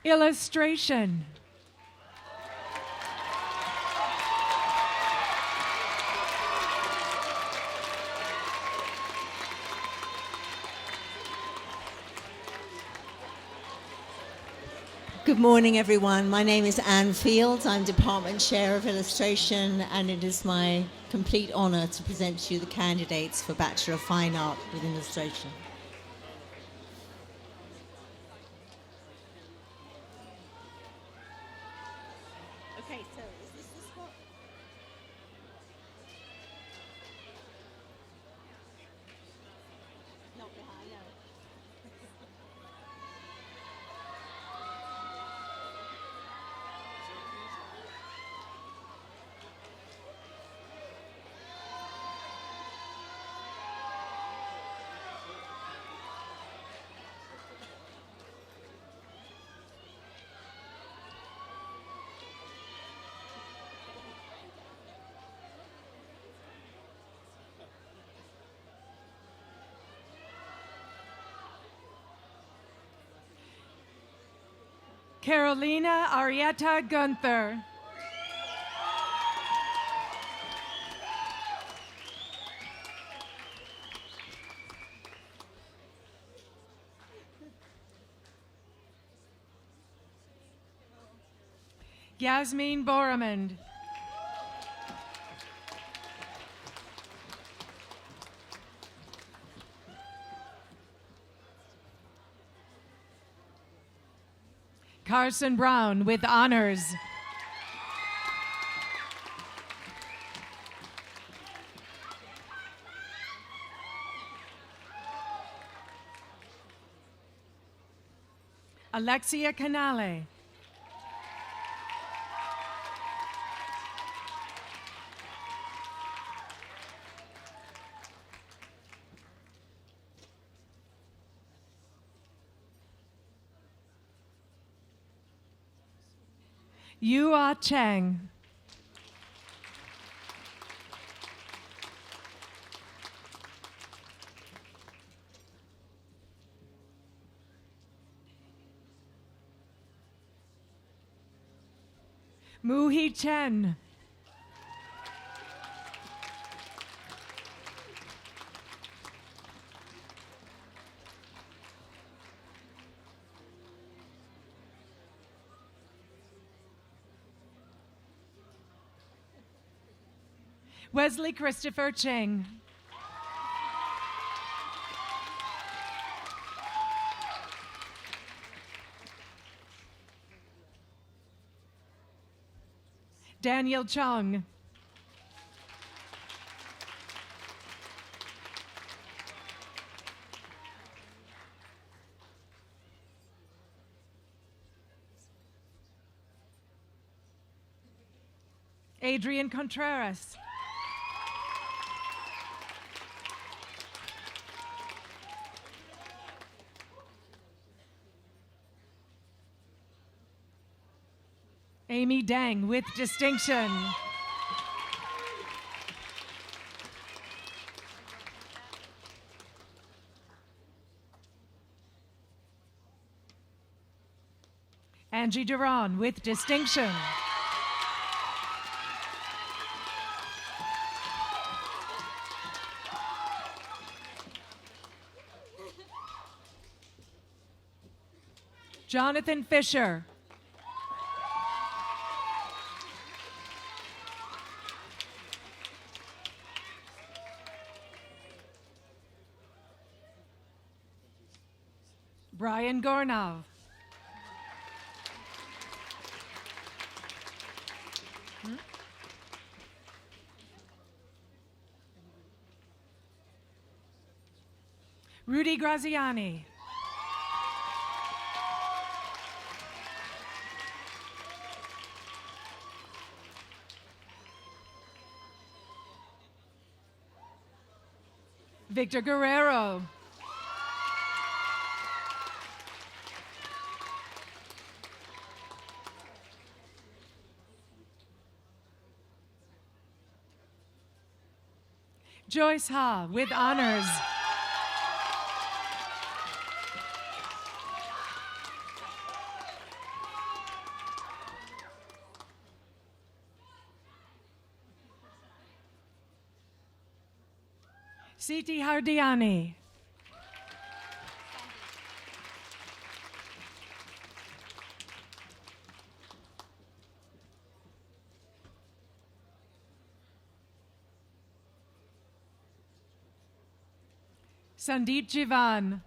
Illustration. Good morning, everyone. My name is Anne Fields. I'm Department Chair of Illustration, and it is my complete honor to present to you the candidates for Bachelor of Fine Art with Illustration. Okay, so is this the spot? Not behind, no. Carolina Arietta Gunther. Yasmin Boramand. Carson Brown with honors. Alexia Canale. Yua Cheng. Muhi Chen. Wesley Christopher Cheng. Daniel Chung. Adrian Contreras. Amy Dang with distinction. Angie Duran with distinction. Jonathan Fisher. Brian Gornov. Rudy Graziani. Victor Guerrero. Joyce Ha with honors. Siti Hardiani. Sandeep Jivan.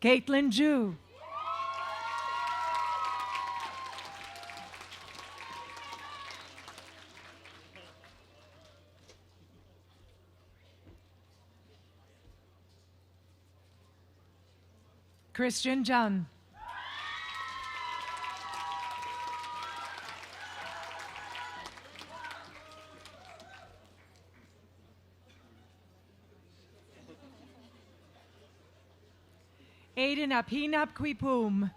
Caitlin Ju. Christian Jun. Aiden Apinap Kwipum.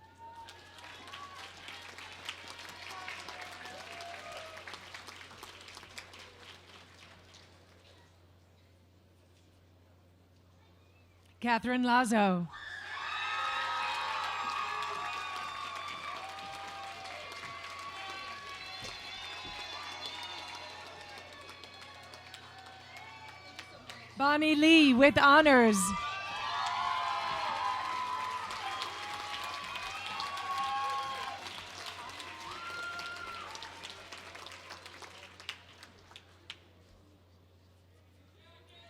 Catherine Lazo. Bonnie Lee with honors.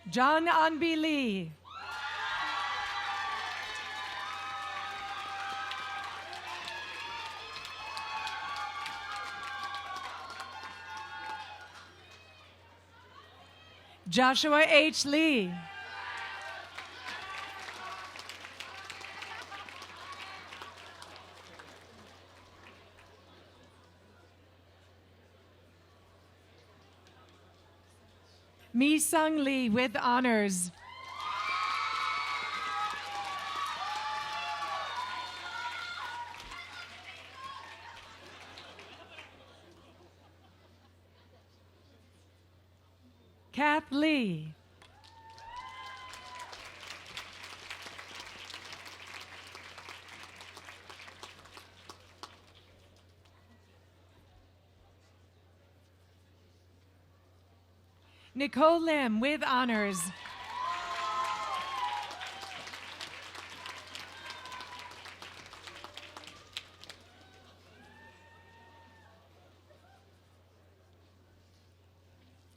John Anbi Lee. Joshua H. Lee. Mi Sung Lee with honors. Kath Lee. Nicole Lim with honors.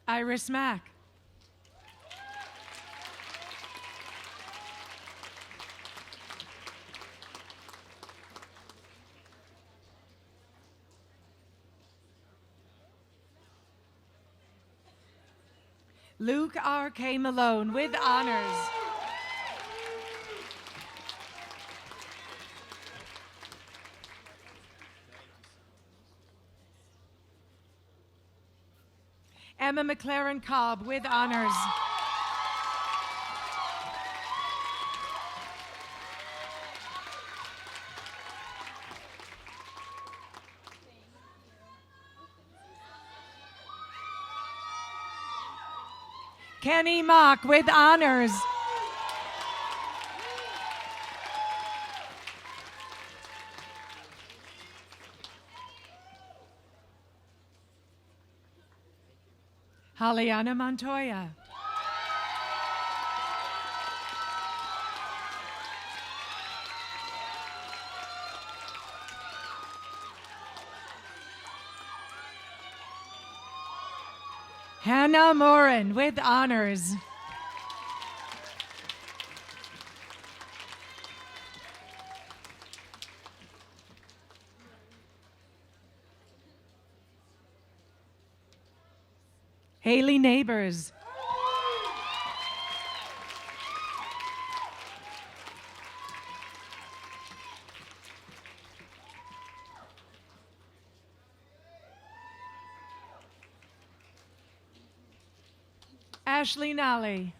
Iris Mack. Luke R.K. Malone with honors. Emma McLaren Cobb with honors. Kenny Mock with honors. Haliana Montoya. Hannah Morin with honors. Haley Neighbors. Ashley Nally.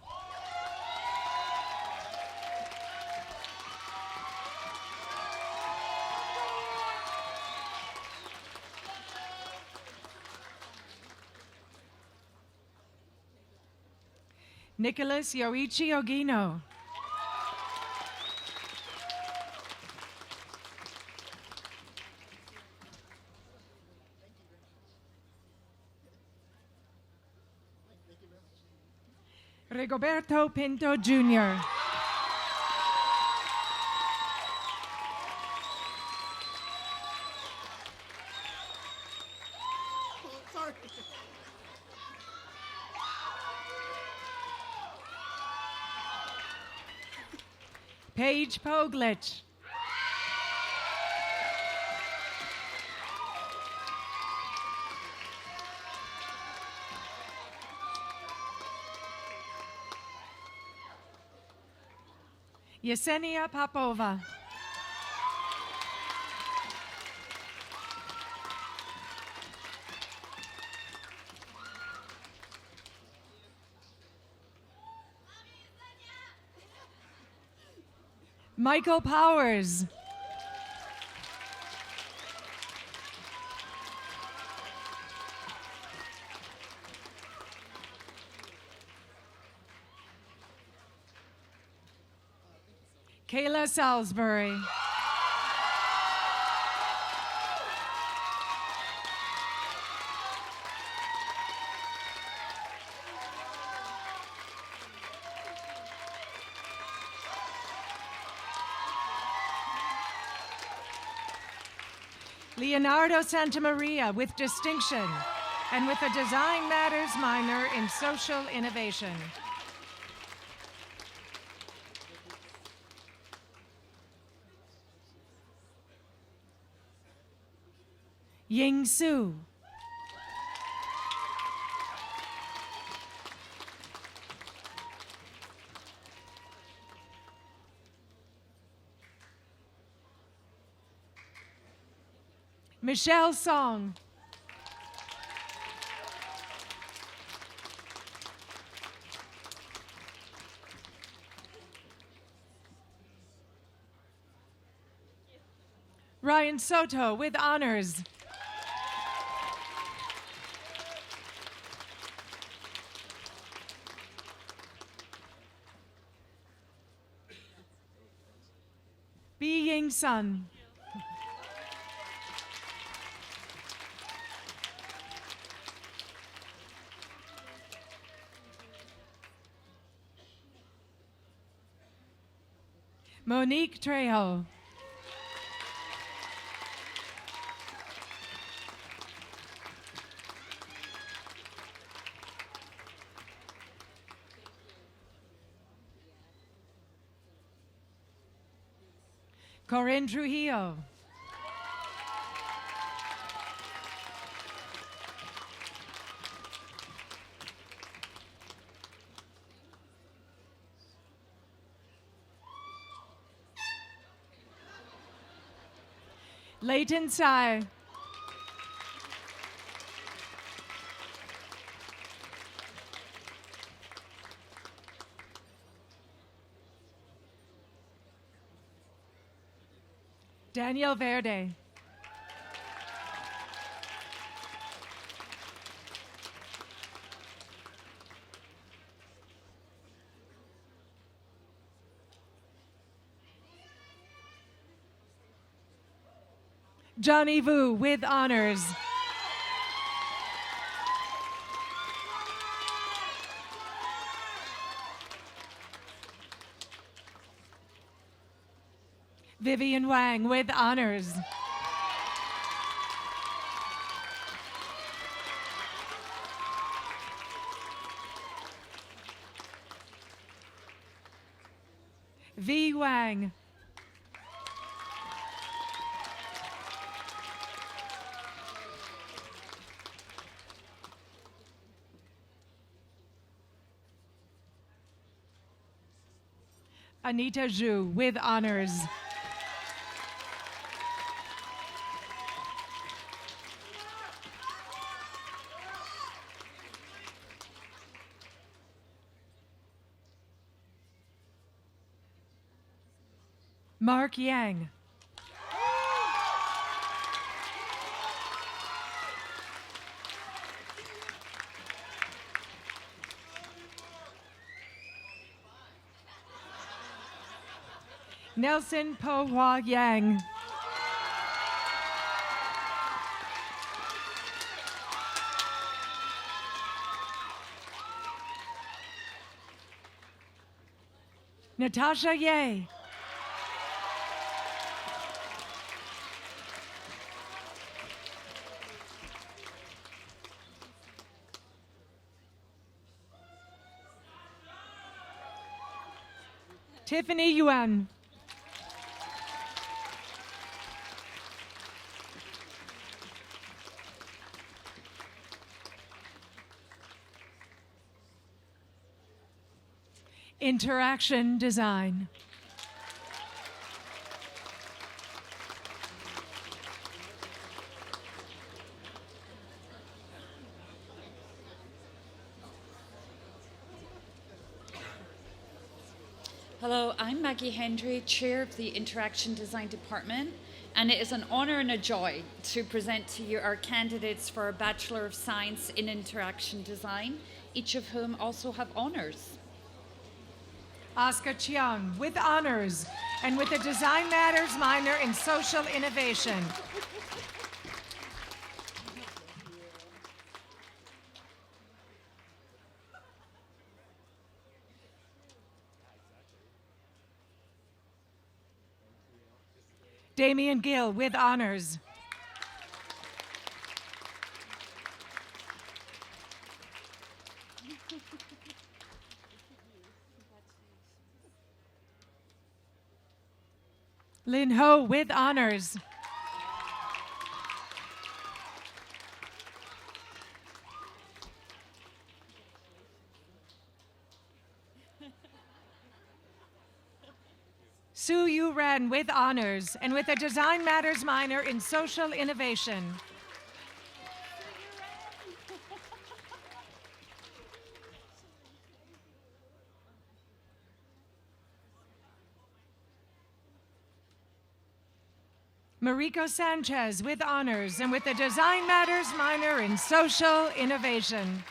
Nicholas Yoichi Ogino. Rigoberto Pinto Jr. Paige Poglich. Yesenia Popova. Michael Powers. Kayla Salisbury. Leonardo Santamaria with distinction and with a Design Matters minor in social innovation. Ying Su. Michelle Song. Ryan Soto with honors. Bi Ying Sun. Monique Trejo. Corinne Trujillo. Leighton Tsai. Daniel Verde. Johnny Vu with honors. Vivian Wang with honors. V. Wang. Anita Zhu with honors. Mark Yang. Nelson Po Hua Yang. Natasha Ye. Tiffany Yuan. Interaction Design. Hello, I'm Maggie Hendry, Chair of the Interaction Design Department, and it is an honor and a joy to present to you our candidates for a Bachelor of Science in Interaction Design, each of whom also have honors. Oscar Chiang with honors and with a Design Matters minor in Social Innovation. Damian Gill with honors. Lin Ho with honors. Su Yu Ren with honors and with a Design Matters minor in Social Innovation. Mariko Sanchez with honors and with a Design Matters minor in Social Innovation.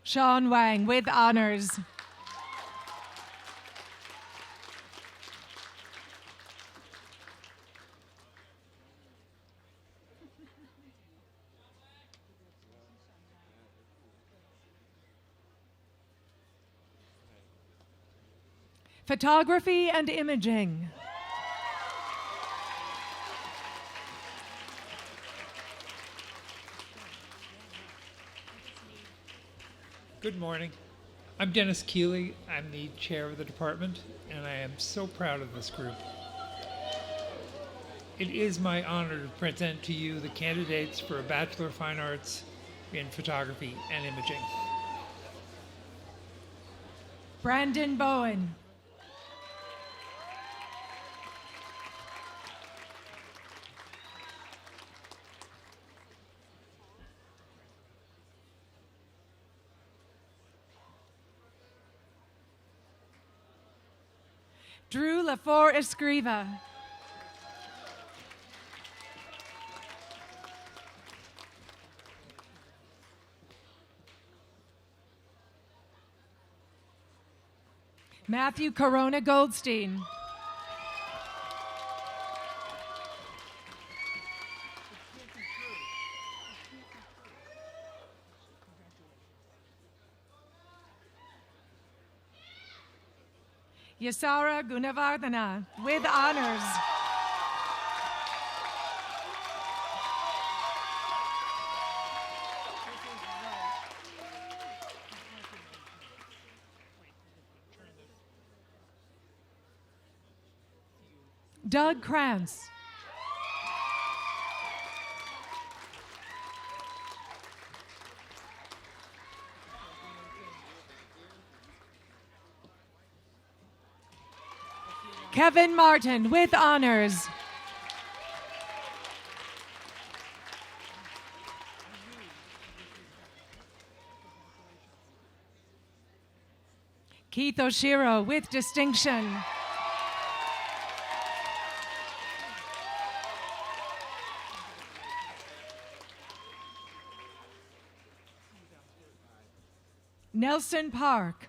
Sean Wang with honors. Photography and Imaging. Good morning. I'm Dennis Keeley. I'm the chair of the department, and I am so proud of this group. It is my honor to present to you the candidates for a Bachelor of Fine Arts in Photography and Imaging. Brandon Bowen. Drew Lafort Escriva. Matthew Corona Goldstein. Yasara Gunavardhana with honors. Doug Krantz. Kevin Martin with honors. Keith Oshiro with distinction. Nelson Park.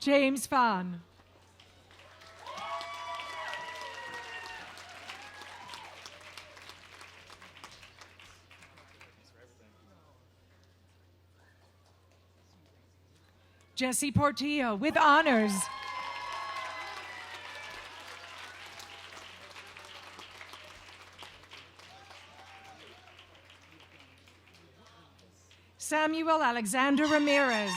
James Fan. Jesse Portillo with honors. Samuel Alexander Ramirez.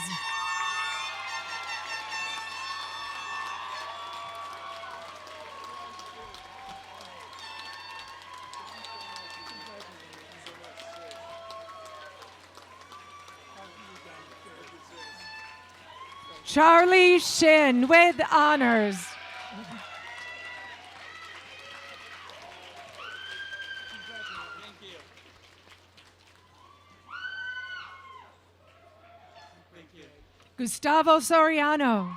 Charlie Shin with honors. Gustavo Soriano.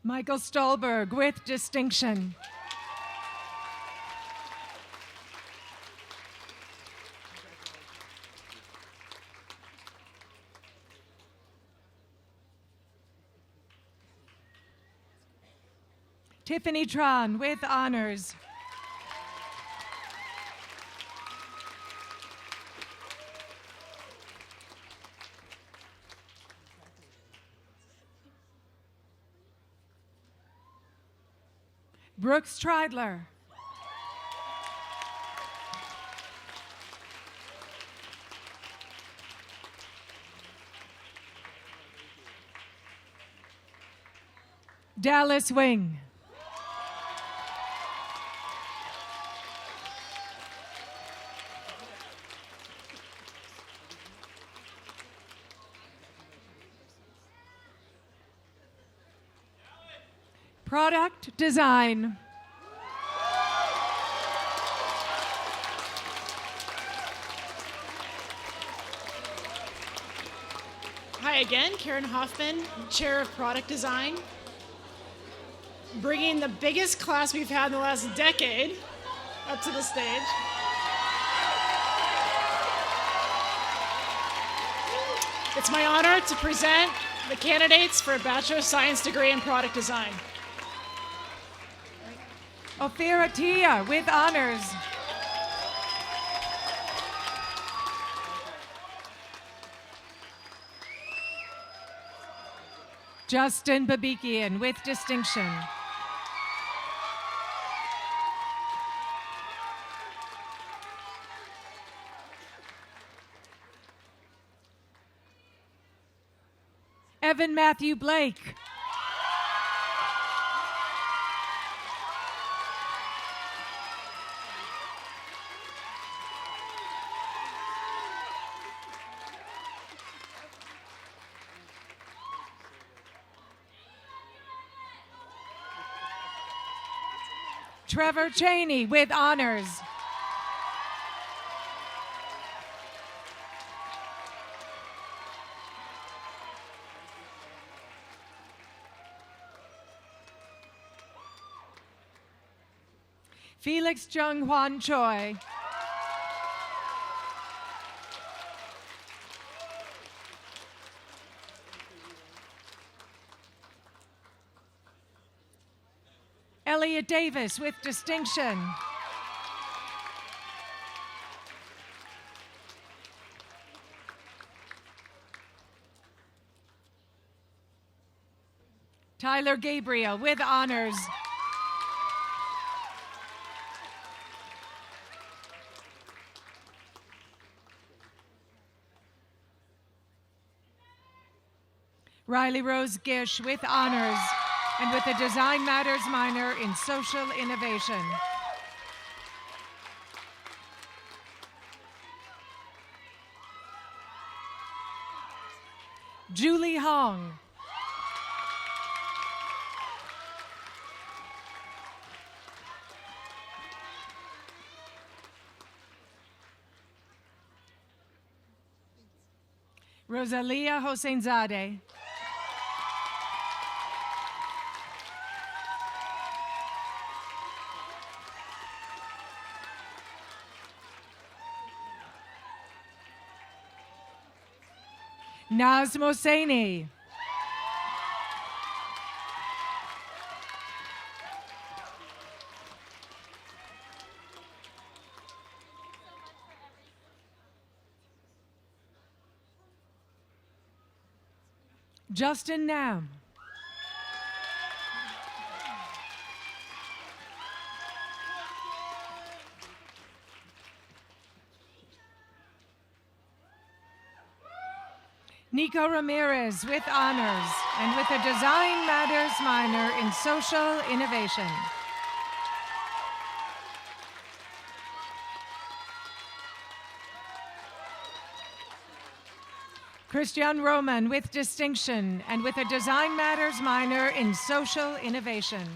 Michael Stolberg with distinction. Tiffany Tron with honors. Brooks Treidler. Dallas Wing. Product design. Hi again, Karen Hoffman, Chair of Product Design. Bringing the biggest class we've had in the last decade up to the stage. It's my honor to present the candidates for a Bachelor of Science degree in Product Design. Ophir Atiyah with honors. Justin Babikian with distinction. Evan Matthew Blake. Trevor Cheney with honors. Felix Jung Hwan Choi. Elliot Davis with distinction. Tyler Gabriel with honors. Riley Rose Gish with honors and with a Design Matters minor in Social Innovation. Julie Hong. Rosalia Hoseinzadeh. Naz Mohseni. Justin Nam. Nico Ramirez with honors and with a Design Matters minor in Social Innovation. Christian Roman with distinction and with a Design Matters minor in Social Innovation.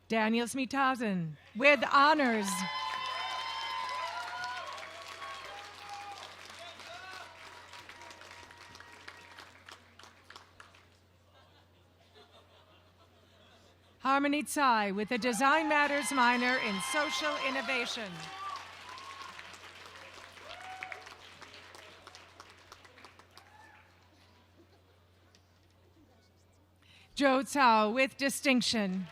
Daniel Smitazen with honors. Harmony Tsai with a Design Matters minor in Social Innovation. Zhou Cao with distinction.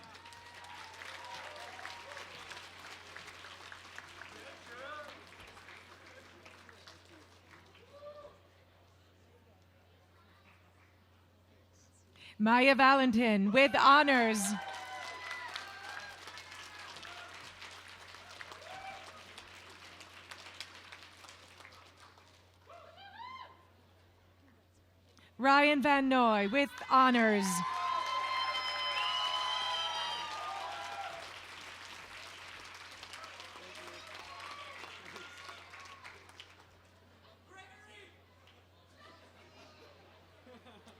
Maya Valentin with honors. Ryan Van Noy with honors.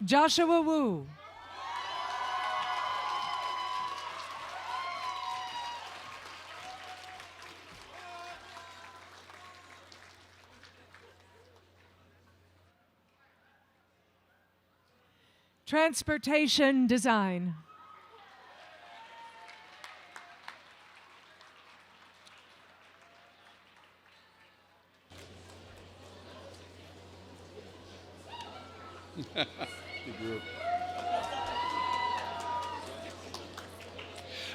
Joshua Wu. Transportation Design. Good group.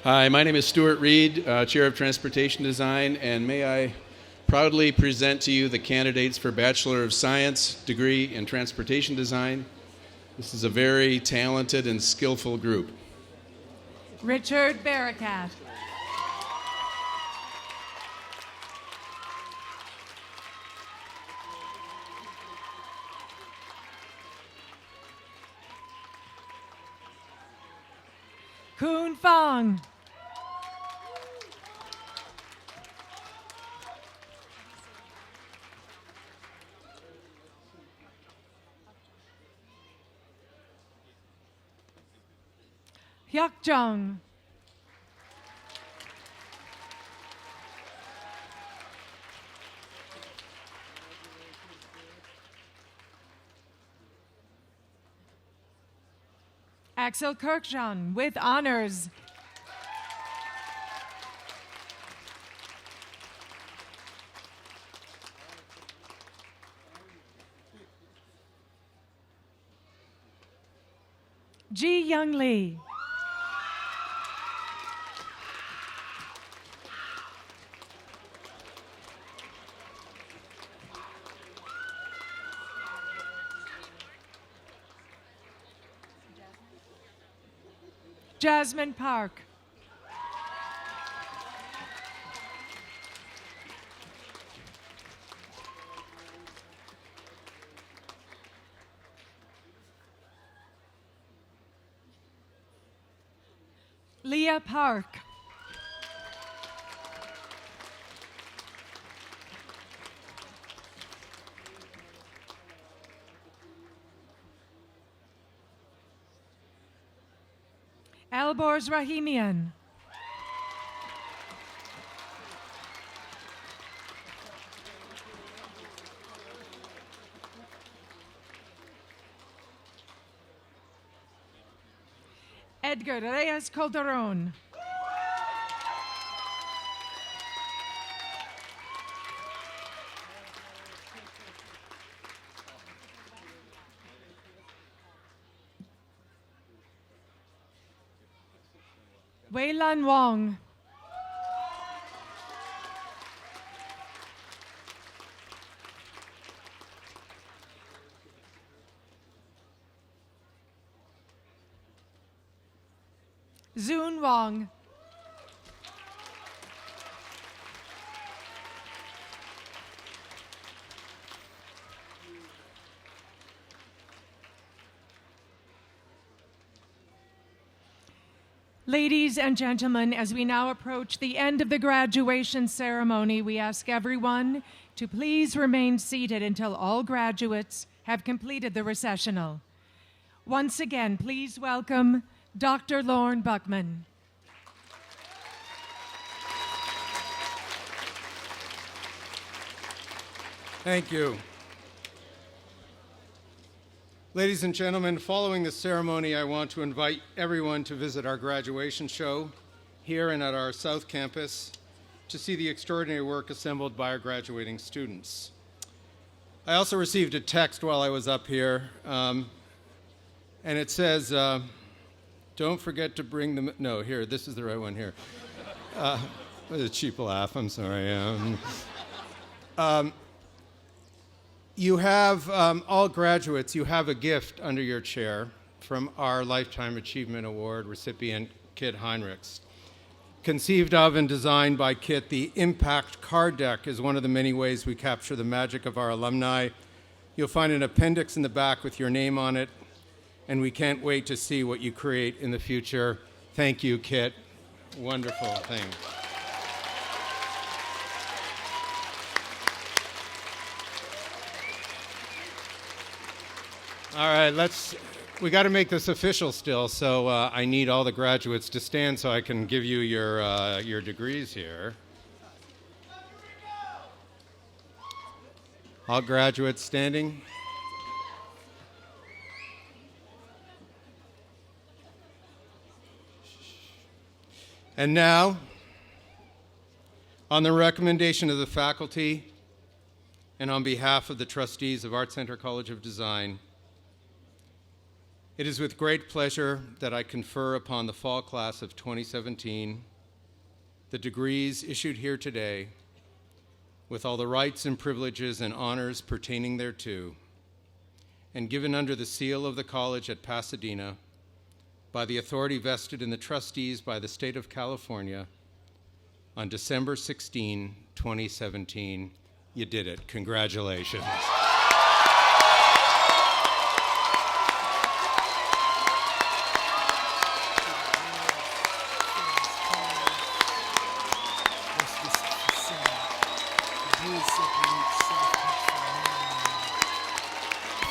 Hi, my name is Stuart Reed, Chair of Transportation Design, and may I proudly present to you the candidates for Bachelor of Science degree in Transportation Design. This is a very talented and skillful group. Richard Barakat. Kun Fong. Hyuk Jung. Axel Kirkjan with honors. Ji Young Lee. Jasmine Park. Leah Park. Elborz Rahimian. Edgar Reyes Calderon. Weilan Wong. Zoon Wong. Ladies and gentlemen, as we now approach the end of the graduation ceremony, we ask everyone to please remain seated until all graduates have completed the recessional. Once again, please welcome Dr. Lorne Buckman. Thank you. Ladies and gentlemen, following the ceremony, I want to invite everyone to visit our graduation show here and at our South Campus to see the extraordinary work assembled by our graduating students. I also received a text while I was up here, and it says, don't forget to bring them, no, here, this is the right one here. A cheap laugh, I'm sorry. You have, all graduates, you have a gift under your chair from our Lifetime Achievement Award recipient, Kit Heinrichs. Conceived of and designed by Kit, the Impact Card Deck is one of the many ways we capture the magic of our alumni. You'll find an appendix in the back with your name on it, and we can't wait to see what you create in the future. Thank you, Kit. Wonderful thing. All right, we got to make this official still, so I need all the graduates to stand so I can give you your degrees here. All graduates standing. And now, on the recommendation of the faculty and on behalf of the trustees of ArtCenter College of Design, it is with great pleasure that I confer upon the fall class of 2017 the degrees issued here today with all the rights and privileges and honors pertaining thereto, and given under the seal of the college at Pasadena by the authority vested in the trustees by the state of California on December 16, 2017. You did it. Congratulations.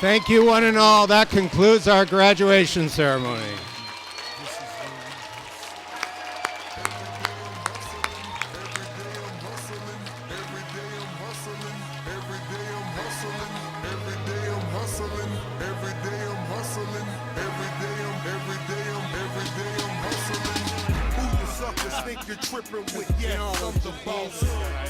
Thank you, one and all. That concludes our graduation ceremony. Think you're tripping with, yes, I'm the boss.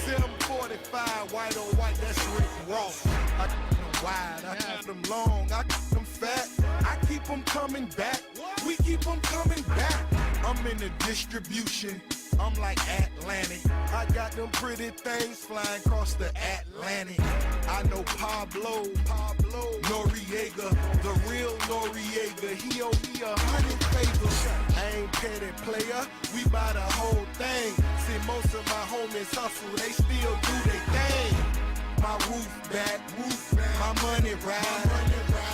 745, white on white, that's Rick Ross. I keep them wide, I keep them long, I keep them fat. I keep them coming back, we keep them coming back. I'm in the distribution, I'm like Atlantic. I got them pretty things flying across the Atlantic. I know Pablo Noriega, the real Noriega. He owe me 100 favors. I ain't petty player, we buy the whole thing. See, most of my homies hustle, they still do their thing. My roof back, my money ride.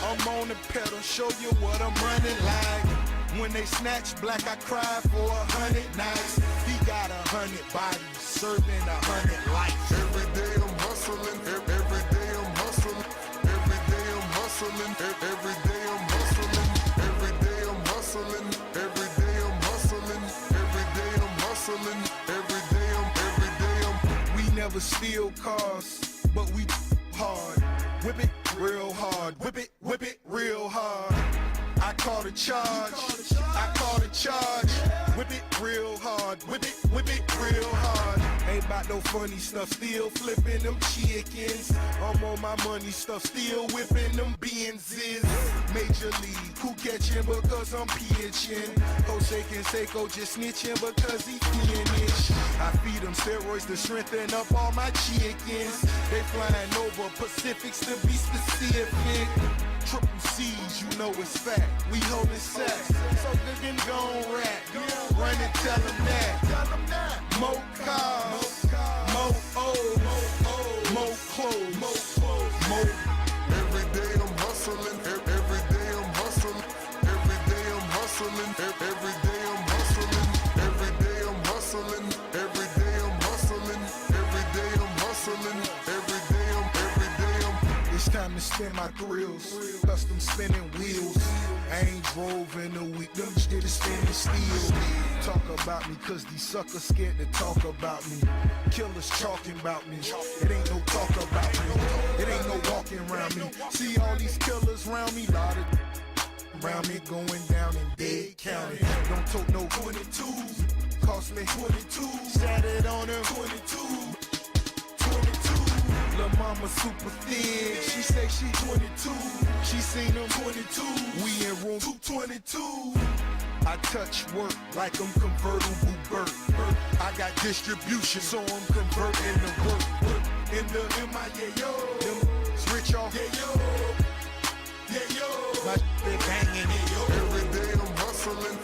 I'm on the pedal, show you what I'm running like. When they snatch black, I cry for 100 nights. He got 100 bodies, serving 100 lives. Every day I'm hustling, every day I'm hustling, every day I'm hustling, every day I'm hustling, every day I'm hustling, every day I'm hustling, every day I'm hustling, every day I'm. We never steal cars, but we hard. Whip it real hard, whip it real hard. I call the charge, I call the charge. Whip it real hard, whip it real hard. Ain't about no funny stuff, still flipping them chickens. I'm on my money stuff, still whipping them Benzes. Major league, who catching because I'm pitching. Jose Canseco just snitching because he finished. I feed them steroids to strengthen up all my chickens. They flying over Pacifics to be specific. Triple C's, you know it's fact. We holding sacks, so good and gon' rap. Run and tell them that. More cars, more O's, more clothes, more. Every day I'm hustling, every day I'm hustling, every day I'm hustling, every day I'm hustling, every day I'm hustling, every day I'm hustling, every day I'm hustling, every day I'm. It's time to spin my thrills, custom spinning wheels. I ain't drove in a week, them shit is spinning still. Talk about me, cause these suckers scared to talk about me. Killers talking about me, it ain't no talk about me. It ain't no walking around me. See all these killers around me, lot of around me going down in Dade County. Don't talk no 22s, cost me 22. Sat it on them 22. Lil' mama super thin, she say she 22. She seen them 22, we in room 222. I touch work like I'm convertible Burt. I got distribution, so I'm converting the work. In the MIA, them rich off, yeah yo. My shit banging, yeah yo. Every day I'm hustling,